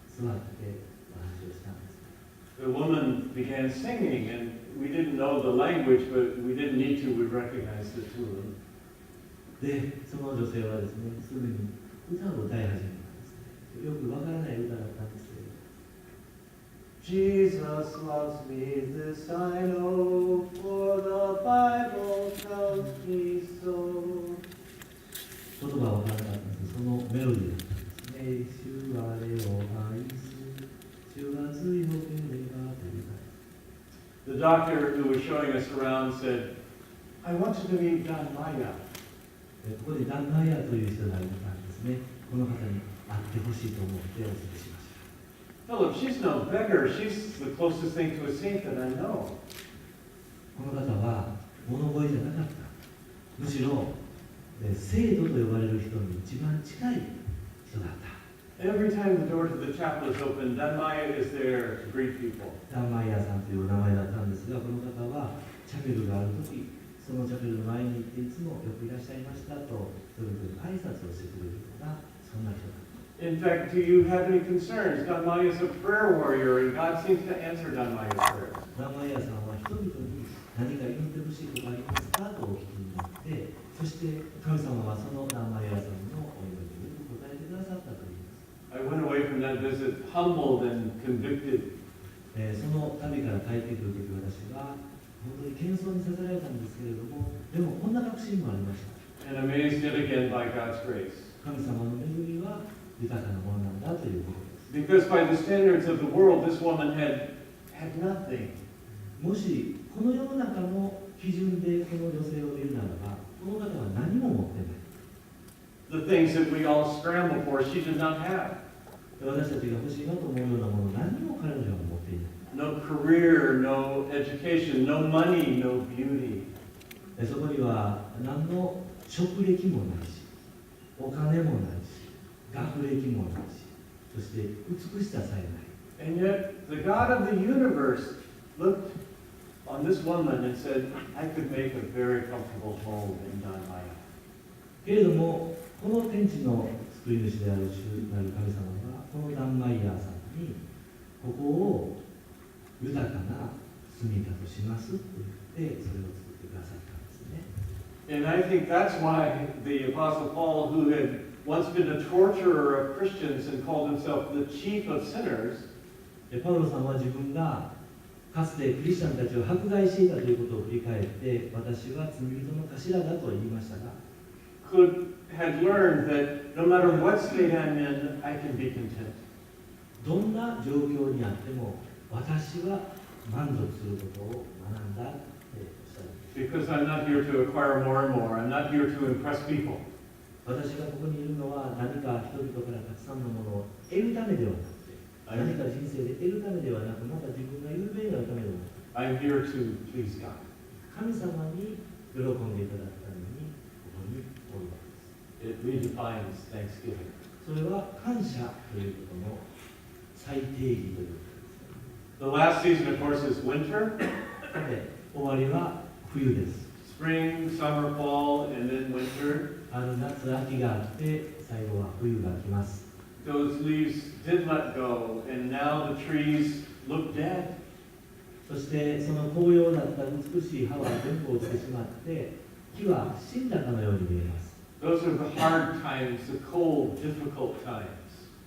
[SPEAKER 2] 座ってお話をしたんです。
[SPEAKER 3] The woman began singing, and we didn't know the language, but we didn't need to. We recognized the tune.
[SPEAKER 2] で、その女性はですね、すぐに歌を歌い始めたんですね。よくわからない歌だったんですけど、
[SPEAKER 3] Jesus loves me, this I know, for the Bible tells me so.
[SPEAKER 2] 言葉はわからなかったんですけど、そのメロディーだったんですね。主は我を愛す、主が強ければという歌。
[SPEAKER 3] The doctor who was showing us around said, I want you to meet John Maya.
[SPEAKER 2] ここでダンナイヤという人がいたんですね。この方に会ってほしいと思ってお連れしました。
[SPEAKER 3] Philip, she's no beggar. She's the closest thing to a saint that I know.
[SPEAKER 2] この方は物乞いじゃなかった。むしろ聖徒と呼ばれる人に一番近い人だった。
[SPEAKER 3] Every time the door to the chapel is open, Dan Maya is there to greet people.
[SPEAKER 2] ダンマイヤさんという名前だったんですが、この方はチャペルがあるとき、そそのチャペルの前に行っていつもよくいらっしゃいましたと人々に挨拶をしてくれるようなそんな人だ。
[SPEAKER 3] In fact, do you have any concerns? Don Maya is a prayer warrior, and God seems to answer Don Maya's prayers.
[SPEAKER 2] ダンマイヤさんは人々に何か祈ってほしいことがありますかとお聞きになって、そして神様はそのダンマイヤさんのお祈りによく答えてくださったといいます。
[SPEAKER 3] I went away from that visit humbled and convicted.
[SPEAKER 2] その旅から帰ってくるとき私は本当に謙遜にさせられたんですけれども、でもこんな確信もありました。
[SPEAKER 3] And amazed yet again by God's grace.
[SPEAKER 2] 神様の恵みは豊かなものなんだということです。
[SPEAKER 3] Because by the standards of the world, this woman had nothing.
[SPEAKER 2] もしこの世の中の基準でこの女性を見るならば、この方は何も持ってない。
[SPEAKER 3] The things that we all scramble for, she did not have.
[SPEAKER 2] 私たちが欲しいなと思うようなもの、何も彼女は持っていない。
[SPEAKER 3] No career, no education, no money, no beauty.
[SPEAKER 2] そこには何の職歴もないし、お金もないし、学歴もないし、そして美しささえない。
[SPEAKER 3] And yet, the God of the universe looked on this woman and said, I could make a very comfortable home in Don Maya.
[SPEAKER 2] けれども、この天地の救い主である主なる神様が、このダンマイヤーさんに、ここを豊かな住みかとしますと言って、それを作ってくださったんですね。
[SPEAKER 3] And I think that's why the Apostle Paul, who had once been a torturer of Christians and called himself the chief of sinners,
[SPEAKER 2] パウロさんは自分がかつてクリスチャンたちを迫害していたということを振り返って、私は罪人の頭だと言いましたが、
[SPEAKER 3] had learned that no matter what state I'm in, I can be content.
[SPEAKER 2] どんな状況にあっても、私は満足することを学んだっておっしゃる。
[SPEAKER 3] Because I'm not here to acquire more and more. I'm not here to impress people.
[SPEAKER 2] 私がここにいるのは何か人々からたくさんのものを得るためではなくて、何か人生で得るためではなく、また自分が有名になるためでもなく、
[SPEAKER 3] I'm here to please God.
[SPEAKER 2] 神様に喜んでいただくためにここにおるわけです。
[SPEAKER 3] It redefines Thanksgiving.
[SPEAKER 2] それは感謝ということの最定義というこ
[SPEAKER 3] The last season, of course, is winter.
[SPEAKER 2] とです。さて、終わりは冬です。
[SPEAKER 3] Spring, summer, fall, and then winter.
[SPEAKER 2] 春夏秋があって、最後は冬が来ます。
[SPEAKER 3] Those leaves did let go, and now the trees look dead.
[SPEAKER 2] そしてその紅葉だった美しい葉は全部落ちてしまって、木は死んだかのように見えます。
[SPEAKER 3] Those are the hard times, the cold, difficult times.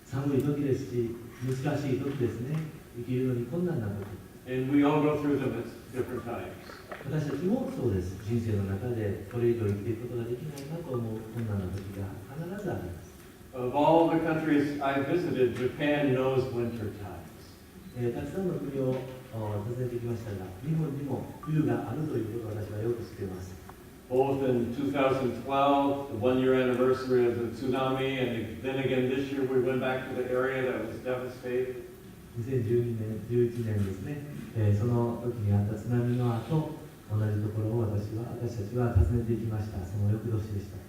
[SPEAKER 2] 寒い時ですし、難しい時ですね。生きるのに困難な時。
[SPEAKER 3] And we all go through them at different times.
[SPEAKER 2] 私たちもそうです。人生の中でこれ以上生きていくことができないなと思う困難な時が必ずあります。
[SPEAKER 3] Of all the countries I visited, Japan knows winter times.
[SPEAKER 2] たくさんの国を訪ねてきましたが、日本にも冬があるということを私はよく知っています。
[SPEAKER 3] Both in 2012, the one-year anniversary of the tsunami, and then again this year we went back to the area that was devastated.
[SPEAKER 2] 2012年、11年ですね、その時にあった津波の後、同じところを私たちは訪ねていきました。その翌年でした。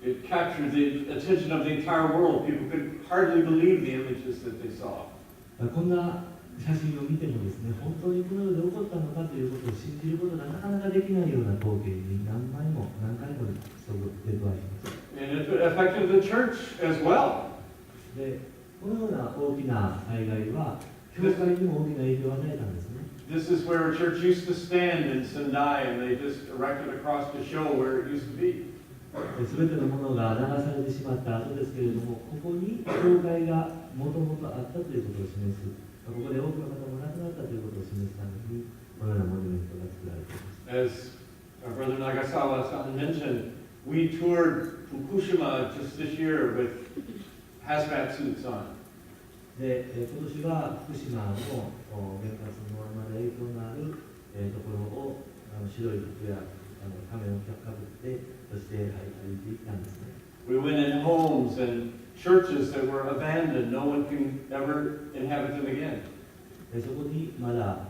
[SPEAKER 3] It captured the attention of the entire world. People could hardly believe the images that they saw.
[SPEAKER 2] こんな写真を見てもですね、本当にこの世で起こったのかということを信じることがなかなかできないような光景に何回も出くわします。
[SPEAKER 3] And it affected the church as well.
[SPEAKER 2] で、このような大きな災害は、教会にも大きな影響を与えたんですね。
[SPEAKER 3] This is where a church used to stand in Sendai, and they just erected a cross to show where it used to be.
[SPEAKER 2] すべてのものが流されてしまった後ですけれども、ここに教会がもともとあったということを示す、ここで多くの方も亡くなったということを示すために、このようなモニュメントが作られています。
[SPEAKER 3] As our brother Nagasawa-san mentioned, we toured Fukushima just this year with hazmat suits on.
[SPEAKER 2] で、今年は福島の原発のまだ影響のあるところを白い服や仮面をかぶって、そして歩いていったんですね。
[SPEAKER 3] We went in homes and churches that were abandoned. No one can ever inhabit them again.
[SPEAKER 2] そこにまだ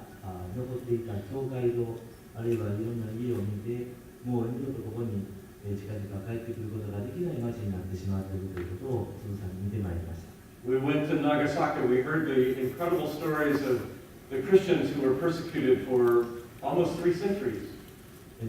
[SPEAKER 2] 残っていた教会堂、あるいはいろんな家を見て、もう二度とここに近々帰ってくることができない町になってしまっているということをつぶさに見てまいりました。
[SPEAKER 3] We went to Nagasaki. We heard the incredible stories of the Christians who were persecuted for almost 3 centuries.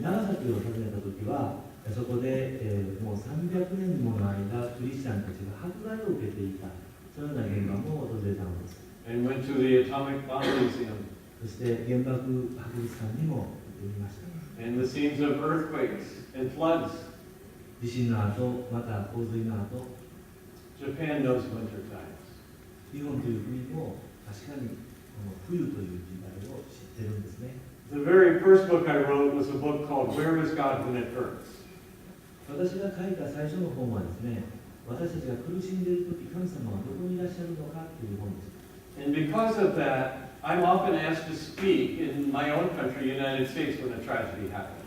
[SPEAKER 2] 長崎を訪ねた時はそこで、もう300年もの間クリスチャンたちが迫害を受けていた、そのような現場も訪れたのです。
[SPEAKER 3] And went to the Atomic Bomb Museum.
[SPEAKER 2] そして原爆博物館にも行ってみました。
[SPEAKER 3] And the scenes of earthquakes and floods.
[SPEAKER 2] 地震の後、また洪水の後、
[SPEAKER 3] Japan knows winter times.
[SPEAKER 2] 日本という国も確かにこの冬という時代を知ってるんですね。
[SPEAKER 3] The very first book I wrote was a book called Where is God When It Hurts?
[SPEAKER 2] 私が書いた最初の本はですね、私たちが苦しんでいるとき、神様はどこにいらっしゃるのかという本です。
[SPEAKER 3] And because of that, I'm often asked to speak in my own country, United States, when a tragedy happens.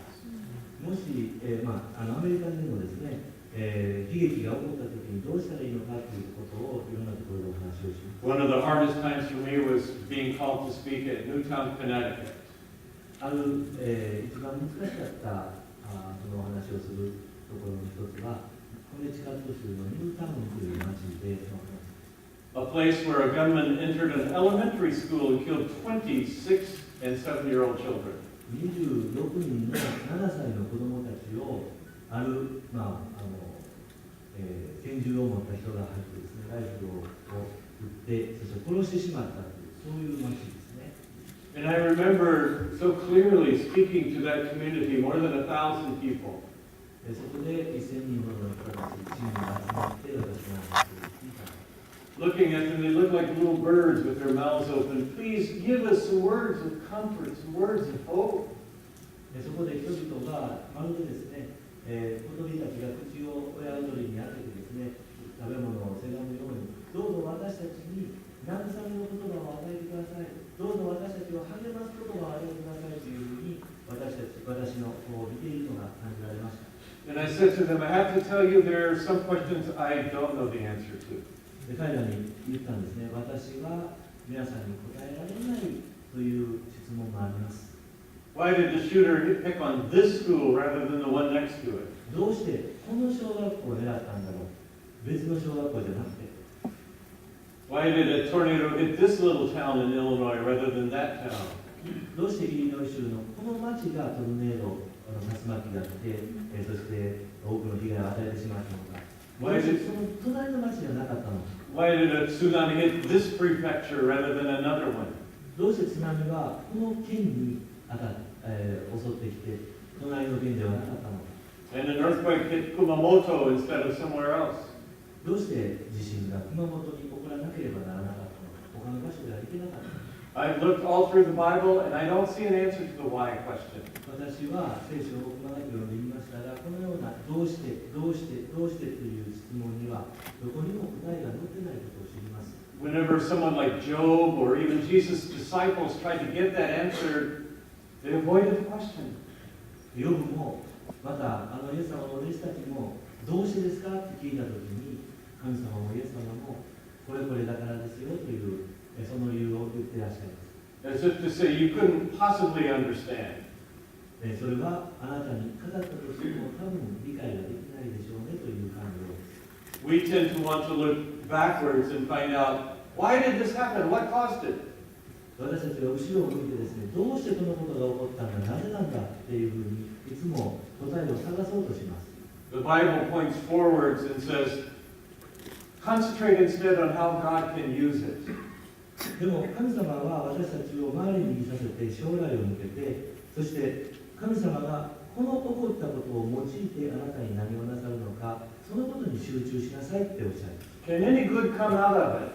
[SPEAKER 2] もし、アメリカでもですね、悲劇が起こったときにどうしたらいいのかということをいろんなところでお話をします。
[SPEAKER 3] One of the hardest times for me was being called to speak at Newtown, Connecticut.
[SPEAKER 2] ある、一番難しかったそのお話をするところの一つは、コネチカット州のニュータウンという町での話。
[SPEAKER 3] A place where a gunman entered an elementary school and killed 26 and 7-year-old children.
[SPEAKER 2] 26人の7歳の子供たちをある、拳銃を持った人が入ってですね、ライフルを撃って、そして殺してしまったという、そういう町ですね。
[SPEAKER 3] And I remember so clearly speaking to that community, more than 1,000 people.
[SPEAKER 2] そこで1000人ほどの人たち、チームが集まって私の話を聞いた。
[SPEAKER 3] Looking at them, they look like little birds with their mouths open. Please give us some words of comfort, some words of hope.
[SPEAKER 2] そこで人々がまるでですね、小鳥たちが口を親鳥に当ててですね、食べ物をせがむように、どうぞ私たちに慰めの言葉を与えてください。どうぞ私たちを励ます言葉を与えてくださいというふうに私のこう見ているのが感じられました。
[SPEAKER 3] And I said to them, I have to tell you there are some questions I don't know the answer to.
[SPEAKER 2] で彼らに言ったんですね。私は皆さんに答えられないという質問があります。
[SPEAKER 3] Why did the shooter pick on this school rather than the one next to it?
[SPEAKER 2] どうしてこの小学校を狙ったんだろう。別の小学校じゃなくて。
[SPEAKER 3] Why did a tornado hit this little town in Illinois rather than that town?
[SPEAKER 2] どうしてイリノイ州のこの町がトルネード、竜巻が来て、そして多くの被害を与えてしまったのか。その隣の町じゃなかったのか。
[SPEAKER 3] Why did a tsunami hit this prefecture rather than another one?
[SPEAKER 2] どうして津波はこの県に襲ってきて、隣の県ではなかったのか。
[SPEAKER 3] And an earthquake hit Kumamoto instead of somewhere else?
[SPEAKER 2] どうして地震が熊本に起こらなければならなかったのか。他の場所では行けなかったのか。
[SPEAKER 3] I've looked all through the Bible and I don't see an answer to the why question.
[SPEAKER 2] 私は聖書を細かく読んでみましたが、このようなどうしてという質問にはどこにも答えが載ってないことを知ります。
[SPEAKER 3] Whenever someone like Job or even Jesus' disciples tried to get that answer, they avoided the question.
[SPEAKER 2] ヨブもまたイエス様の弟子たちもどうしてですかって聞いたときに、神様もイエス様もこれこれだからですよというその理由を言ってらっしゃいます。
[SPEAKER 3] As if to say, you couldn't possibly understand.
[SPEAKER 2] それはあなたに語ったとしても多分理解ができないでしょうねという感情です。
[SPEAKER 3] We tend to want to look backwards and find out, why did this happen? What caused it?
[SPEAKER 2] 私たちは後ろを向いてですね、どうしてこのことが起こったんだ、なぜなんだっていうふうにいつも答えを探そうとします。
[SPEAKER 3] The Bible points forwards and says, concentrate instead on how God can use it.
[SPEAKER 2] でも神様は私たちを周りに見させて将来を向けて、そして神様がこの起こったことを用いてあなたに何をなさるのか、そのことに集中しなさいっておっしゃる。
[SPEAKER 3] Can any good come out of it?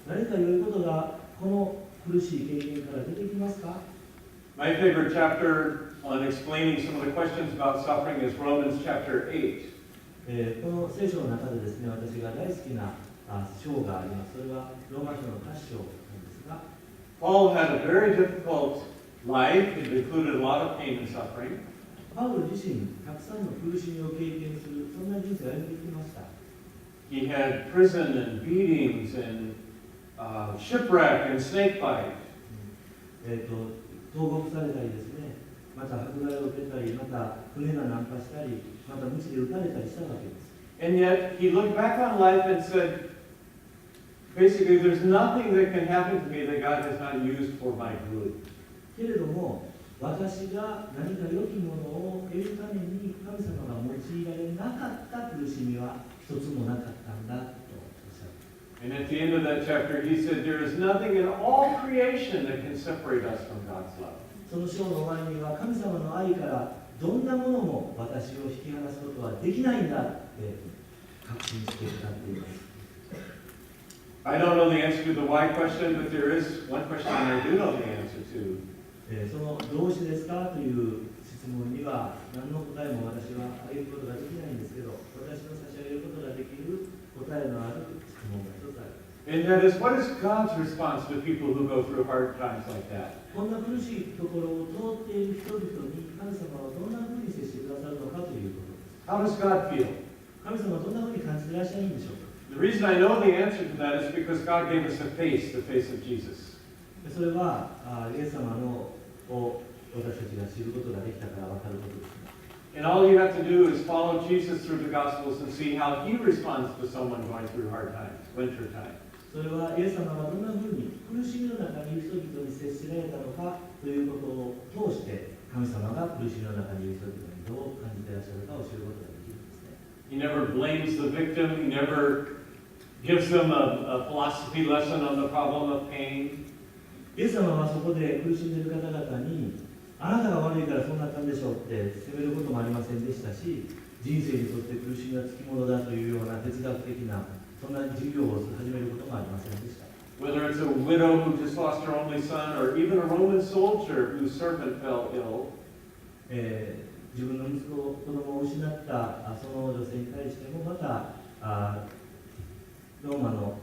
[SPEAKER 2] 何か良いことがこの苦しい経験から出てきますか？
[SPEAKER 3] My favorite chapter on explaining some of the questions about suffering is Romans chapter 8.
[SPEAKER 2] この聖書の中でですね、私が大好きな章があります。それはローマ書の8章なんですが、
[SPEAKER 3] Paul had a very difficult life. It included a lot of pain and suffering.
[SPEAKER 2] パウロ自身、たくさんの苦しみを経験する、そんな人生を歩んできました。
[SPEAKER 3] He had prison and beatings and shipwreck and snake bite.
[SPEAKER 2] 投獄されたりですね、また迫害を受けたり、また船が難破したり、また鞭で打たれたりしたわけです。
[SPEAKER 3] And yet, he looked back on life and said, basically, there's nothing that can happen to me that God has not used for my good.
[SPEAKER 2] けれども、
[SPEAKER 1] 私が何か良きものを得るために神様が用いられなかった苦しみは一つもなかったんだとおっしゃる。
[SPEAKER 3] And at the end of that chapter, he said, there is nothing in all creation that can separate us from God's love.
[SPEAKER 1] その章の終わりには神様の愛からどんなものも私を引き離すことはできないんだって確信して歌っています。
[SPEAKER 3] I don't know the answer to the why question, but there is one question I do know the answer to.
[SPEAKER 1] そのどうしてですかという質問には何の答えも私はあげることができないんですけど、私の差し上げることができる答えのある質問が一つある。
[SPEAKER 3] And that is, what is God's response to people who go through hard times like that?
[SPEAKER 1] こんな苦しいところを通っている人々に神様はどんなふうに接してくださるのかということです。
[SPEAKER 3] How does God feel?
[SPEAKER 1] 神様はどんなふうに感じていらっしゃるんでしょうか。
[SPEAKER 3] The reason I know the answer to that is because God gave us the face of Jesus.
[SPEAKER 1] それはイエス様のを私たちが知ることができたから分かることですね。
[SPEAKER 3] And all you have to do is follow Jesus through the Gospels and see how he responds to someone going through hard times, winter time.
[SPEAKER 1] それはイエス様がどんなふうに苦しみの中にいる人々に接しられたのかということを通して神様が苦しみの中にいる人々にどう感じていらっしゃるかを知ることができるんですね。
[SPEAKER 3] He never blames the victim. He never gives them a philosophy lesson on the problem of pain.
[SPEAKER 1] イエス様はそこで苦しんでいる方々にあなたが悪いからそうなったんでしょうって責めることもありませんでしたし、人生にとって苦しみはつきものだというような哲学的なそんな授業を始めることもありませんでした。
[SPEAKER 3] Whether it's a widow who just lost her only son, or even a Roman soldier whose servant fell ill.
[SPEAKER 1] 自分の息子、子供を失ったその女性に対してもまたローマの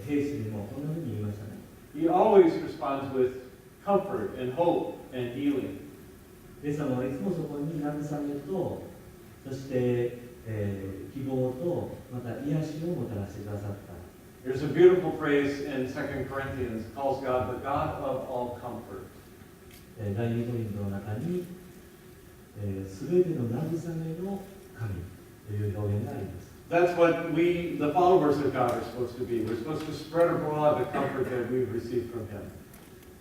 [SPEAKER 1] 兵士にもこんなふうに言いましたね。
[SPEAKER 3] He always responds with comfort and hope and healing.
[SPEAKER 1] イエス様はいつもそこに慰めと、そして、希望と、また癒しをもたらしてくださった。
[SPEAKER 3] There's a beautiful phrase in 2 Corinthians calls God the God of all comfort.
[SPEAKER 1] 第2コリントの中に、すべての慰めの神という表現があります。
[SPEAKER 3] That's what we, the followers of God, are supposed to be. We're supposed to spread abroad the comfort that we've received from Him.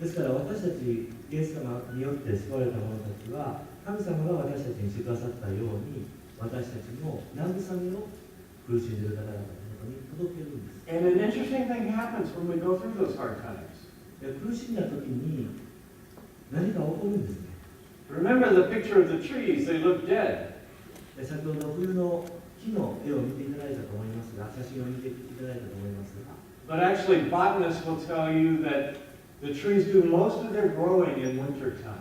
[SPEAKER 1] ですから私たち、イエス様によって救われた者たちは、神様が私たちにしてくださったように、私たちの慰めを苦しんでいる方々に届けるんです。
[SPEAKER 3] And an interesting thing happens when we go through those hard times.
[SPEAKER 1] 苦しんだ時に何か起こるんですね。
[SPEAKER 3] Remember the picture of the trees, they look dead.
[SPEAKER 1] 先ほど冬の木の絵を見ていただいたと思いますが、写真を見ていただいたと思いますが、
[SPEAKER 3] But actually, botanists will tell you that the trees do most of their growing in winter time.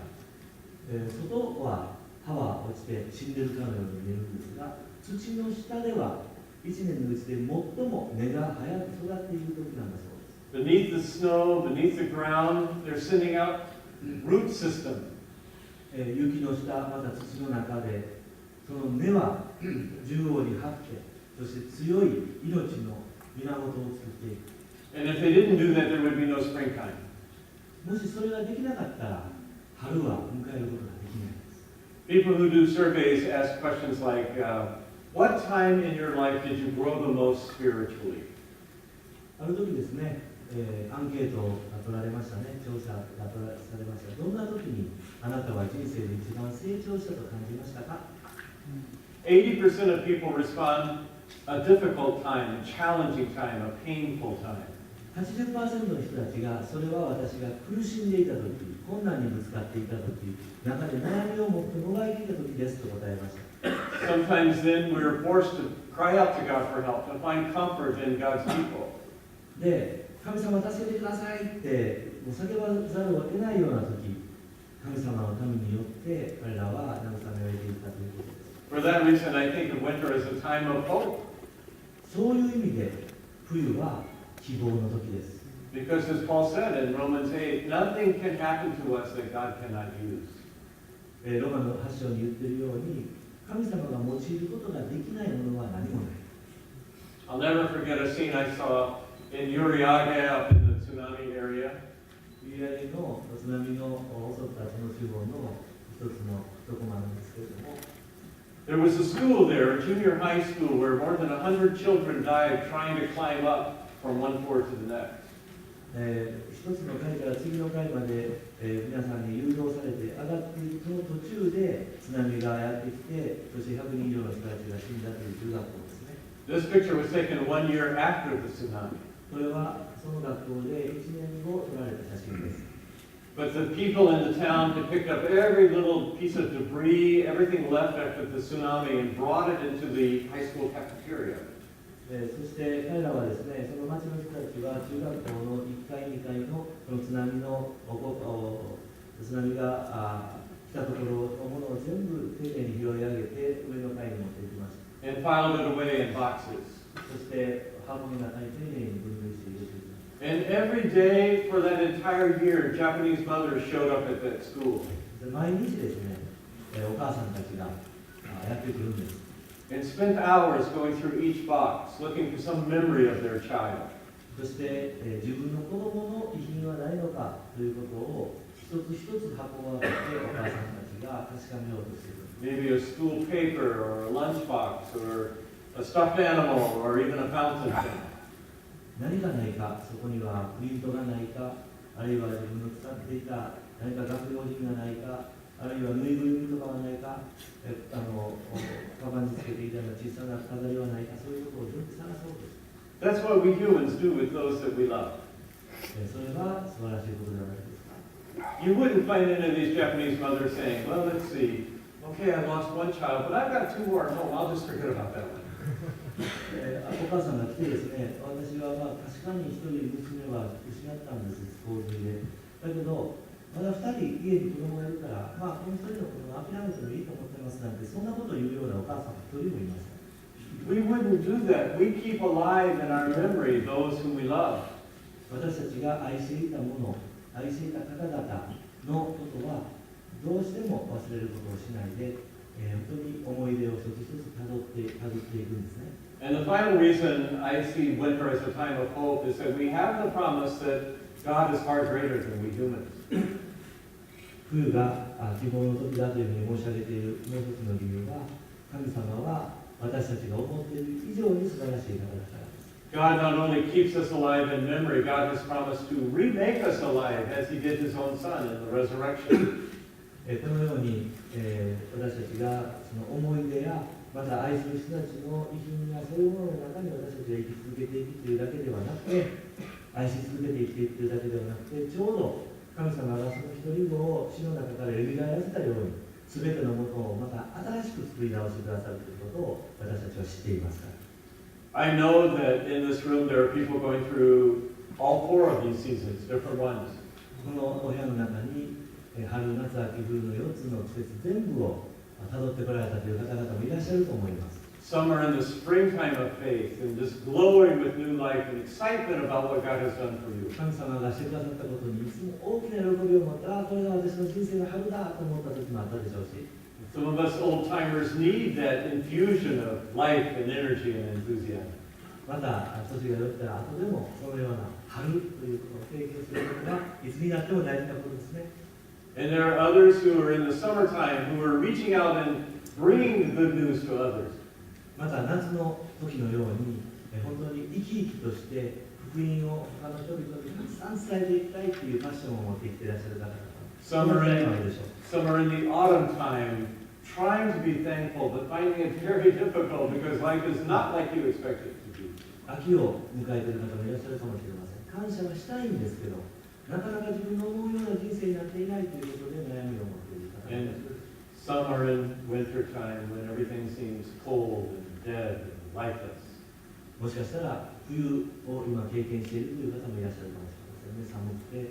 [SPEAKER 1] 外は葉は落ちて死んでいるかのように見えるんですが、土の下では1年のうちで最も根が早く育っている時なんだそうです。
[SPEAKER 3] Beneath the snow, beneath the ground, they're sending out root system.
[SPEAKER 1] 雪の下、また土の中で、その根は縦横に張って、そして強い命の源を作っていく。
[SPEAKER 3] And if they didn't do that, there would be no springtime.
[SPEAKER 1] もしそれができなかったら、春は迎えることができないです。
[SPEAKER 3] People who do surveys ask questions like, what time in your life did you grow the most spiritually?
[SPEAKER 1] ある時ですね、アンケートが取られましたね、調査がされました。どんな時にあなたは人生で一番成長したと感じましたか？
[SPEAKER 3] 80% of people respond a difficult time, a challenging time, a painful time.
[SPEAKER 1] 80% の人たちが、それは私が苦しんでいた時、困難にぶつかっていた時、中で悩みを持ってもがいていた時ですと答えました。
[SPEAKER 3] Sometimes then we're forced to cry out to God for help, to find comfort in God's people.
[SPEAKER 1] で、神様助けてくださいって叫ばざるを得ないような時、神様の民によって彼らは慰めを得ていたということです。
[SPEAKER 3] For that reason, I think of winter as a time of hope.
[SPEAKER 1] そういう意味で冬は希望の時です。
[SPEAKER 3] Because as Paul said in Romans 8, nothing can happen to us that God cannot use.
[SPEAKER 1] ローマの8章に言っているように、神様が用いることができないものは何もない。
[SPEAKER 3] I'll never forget a scene I saw in Uriage up in the tsunami area.
[SPEAKER 1] ユリアゲの津波の襲ったその地方の一つのところなんですけれども、
[SPEAKER 3] There was a school there, a junior high school, where more than 100 children died trying to climb up from one floor to the next.
[SPEAKER 2] 一つの階から次の階まで、皆さんに誘導されて上がっていくその途中で津波がやってきて、そして100人以上の人たちが死んだという中学校ですね。
[SPEAKER 3] This picture was taken 1 year after the tsunami.
[SPEAKER 2] これはその学校で1年後撮られた写真です。
[SPEAKER 3] But the people in the town had picked up every little piece of debris, everything left after the tsunami, and brought it into the high school cafeteria.
[SPEAKER 2] そして彼らはですね、その町の人たちは中学校の1階、2階のこの津波が来たところのものを全部丁寧に拾い上げて上の階に持っていきました。
[SPEAKER 3] And piled it away in boxes.
[SPEAKER 2] そして箱の中に丁寧に分類して入れていきました。
[SPEAKER 3] And every day for that entire year, Japanese mothers showed up at that school.
[SPEAKER 2] 毎日ですね、お母さんたちがやってくるんです。
[SPEAKER 3] And spent hours going through each box, looking for some memory of their child.
[SPEAKER 2] そして、自分の子供の遺品はないのかということを一つ一つ箱を開けてお母さんたちが確かめようとしている。
[SPEAKER 3] Maybe a school paper or a lunchbox or a stuffed animal or even a fountain pen.
[SPEAKER 2] 何がないか、そこにはプリントがないか、あるいは自分の使っていた何か学用品がないか、あるいはぬいぐるみとかはないか、カバンにつけていたような小さな飾りはないか、そういうことを全部探そうとする。
[SPEAKER 3] That's what we humans do with those that we love.
[SPEAKER 2] それは素晴らしいことではないですか。
[SPEAKER 3] You wouldn't find any of these Japanese mothers saying, well, let's see, okay, I lost one child, but I've got 2 more at home, I'll just forget about that one.
[SPEAKER 2] お母さんが来てですね、私は確かに1人娘は失ったんです、洪水で。だけど、まだ2人家に子供がいるから、この1人の子供を諦めてもいいと思ってますなんて、そんなことを言うようなお母さんは1人もいません。
[SPEAKER 3] We wouldn't do that. We keep alive in our memory those whom we love.
[SPEAKER 2] 私たちが愛していたもの、愛していた方々のことは、どうしても忘れることをしないで、本当に思い出を一つ一つたどっていくんですね。
[SPEAKER 3] And the final reason I see winter as a time of hope is that we have the promise that God is far greater than we humans.
[SPEAKER 2] 冬が希望の時だというふうに申し上げているもう一つの理由は、神様は私たちが思っている以上に素晴らしい方だからです。
[SPEAKER 3] God not only keeps us alive in memory, God has promised to remake us alive as He did His own Son in the resurrection.
[SPEAKER 2] このように、私たちがその思い出やまた愛する人たちの遺品やそういうものの中に私たちが生き続けていくというだけではなくて、愛し続けて生きていくというだけではなくて、ちょうど神様がその一人子を死の中から蘇らせたように、すべてのものをまた新しく作り直してくださるということを私たちは知っていますから。
[SPEAKER 3] I know that in this room there are people going through all 4 of these seasons, different ones.
[SPEAKER 2] このお部屋の中に春、夏、秋、冬の4つの季節全部をたどってこられたという方々もいらっしゃると思います。
[SPEAKER 3] Some are in the springtime of faith and just glowing with new life and excitement about what God has done for you.
[SPEAKER 2] 神様がしてくださったことにいつも大きな喜びを持って、これが私の人生の春だと思った時もあったでしょうし、
[SPEAKER 3] Some of us old timers need that infusion of life and energy and enthusiasm.
[SPEAKER 2] また年が寄ったら後でもそのような春ということを経験することがいつになっても大事なことですね。
[SPEAKER 3] And there are others who are in the summertime who are reaching out and bringing the good news to others.
[SPEAKER 2] また夏の時のように本当に生き生きとして福音を他の人々にたくさん伝えていきたいというパッションを持ってきていらっしゃる方々、
[SPEAKER 3] Some are in the autumn time trying to be thankful but finding it very difficult because life is not like you expect it to be.
[SPEAKER 2] 秋を迎えている方もいらっしゃるかもしれません。感謝はしたいんですけど、なかなか自分の思うような人生になっていないということで悩みを持っている方もいらっしゃる。
[SPEAKER 3] Some are in winter time when everything seems cold and dead and lifeless.
[SPEAKER 2] もしかしたら冬を今経験しているという方もいらっしゃるかもしれませんね。寒くて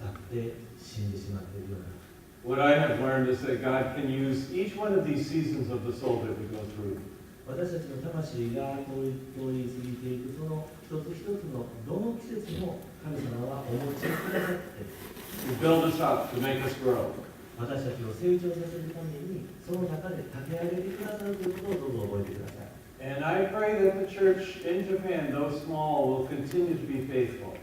[SPEAKER 2] 硬くて死んでしまっているような。
[SPEAKER 3] What I have learned is that God can use each one of these seasons of the soul that we go through.
[SPEAKER 2] 私たちの魂が通り過ぎていくその一つ一つのどの季節も神様はお持ちくださって
[SPEAKER 3] To build us up, to make us grow.
[SPEAKER 2] 私たちを成長させるためにその中で立て上げてくださるということをどうぞ覚えてください。
[SPEAKER 3] And I pray that the church in Japan, though small, will continue to be faithful.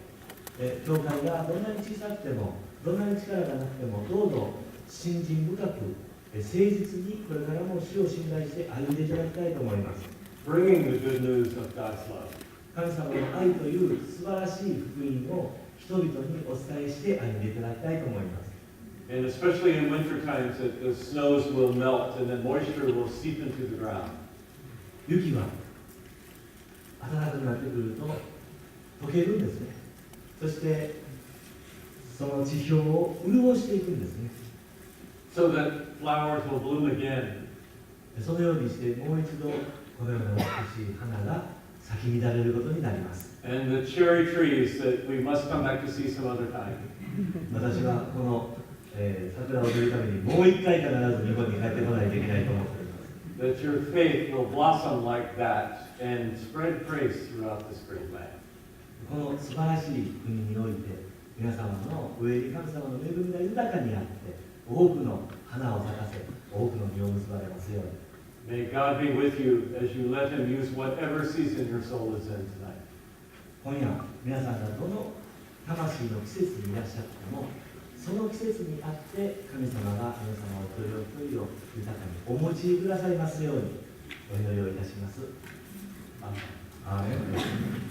[SPEAKER 2] 教会がどんなに小さくてもどんなに力がなくてもどうぞ信心深く誠実にこれからも主を信頼して歩んでいただきたいと思います。
[SPEAKER 3] Bringing the good news of God's love.
[SPEAKER 1] 神様の愛という素晴らしい福音を人々にお伝えして歩んでいただきたいと思います。
[SPEAKER 3] And especially in winter times, that the snows will melt and then moisture will seep into the ground.
[SPEAKER 1] 雪は暖かくなってくると溶けるんですね。そしてその地表を潤していくんですね。
[SPEAKER 3] So that flowers will bloom again.
[SPEAKER 1] そのようにしてもう一度このような美しい花が咲き乱れることになります。
[SPEAKER 3] And the cherry trees that we must come back to see some other time.
[SPEAKER 1] 私はこの、桜を見るためにもう一回必ず日本に帰ってこないといけないと思っております。
[SPEAKER 3] That your faith will blossom like that and spread praise throughout this great land.
[SPEAKER 1] この素晴らしい国において皆様の上に神様の恵みが豊かにあって多くの花を咲かせ多くの実を結ばれますように。
[SPEAKER 3] May God be with you as you let Him use whatever season your soul is in tonight.
[SPEAKER 1] 今夜皆さんがどの魂の季節にいらっしゃってもその季節にあって神様が皆様を一人お一人を豊かにお持ちくださいますようにお祈りをいたします。アーメン。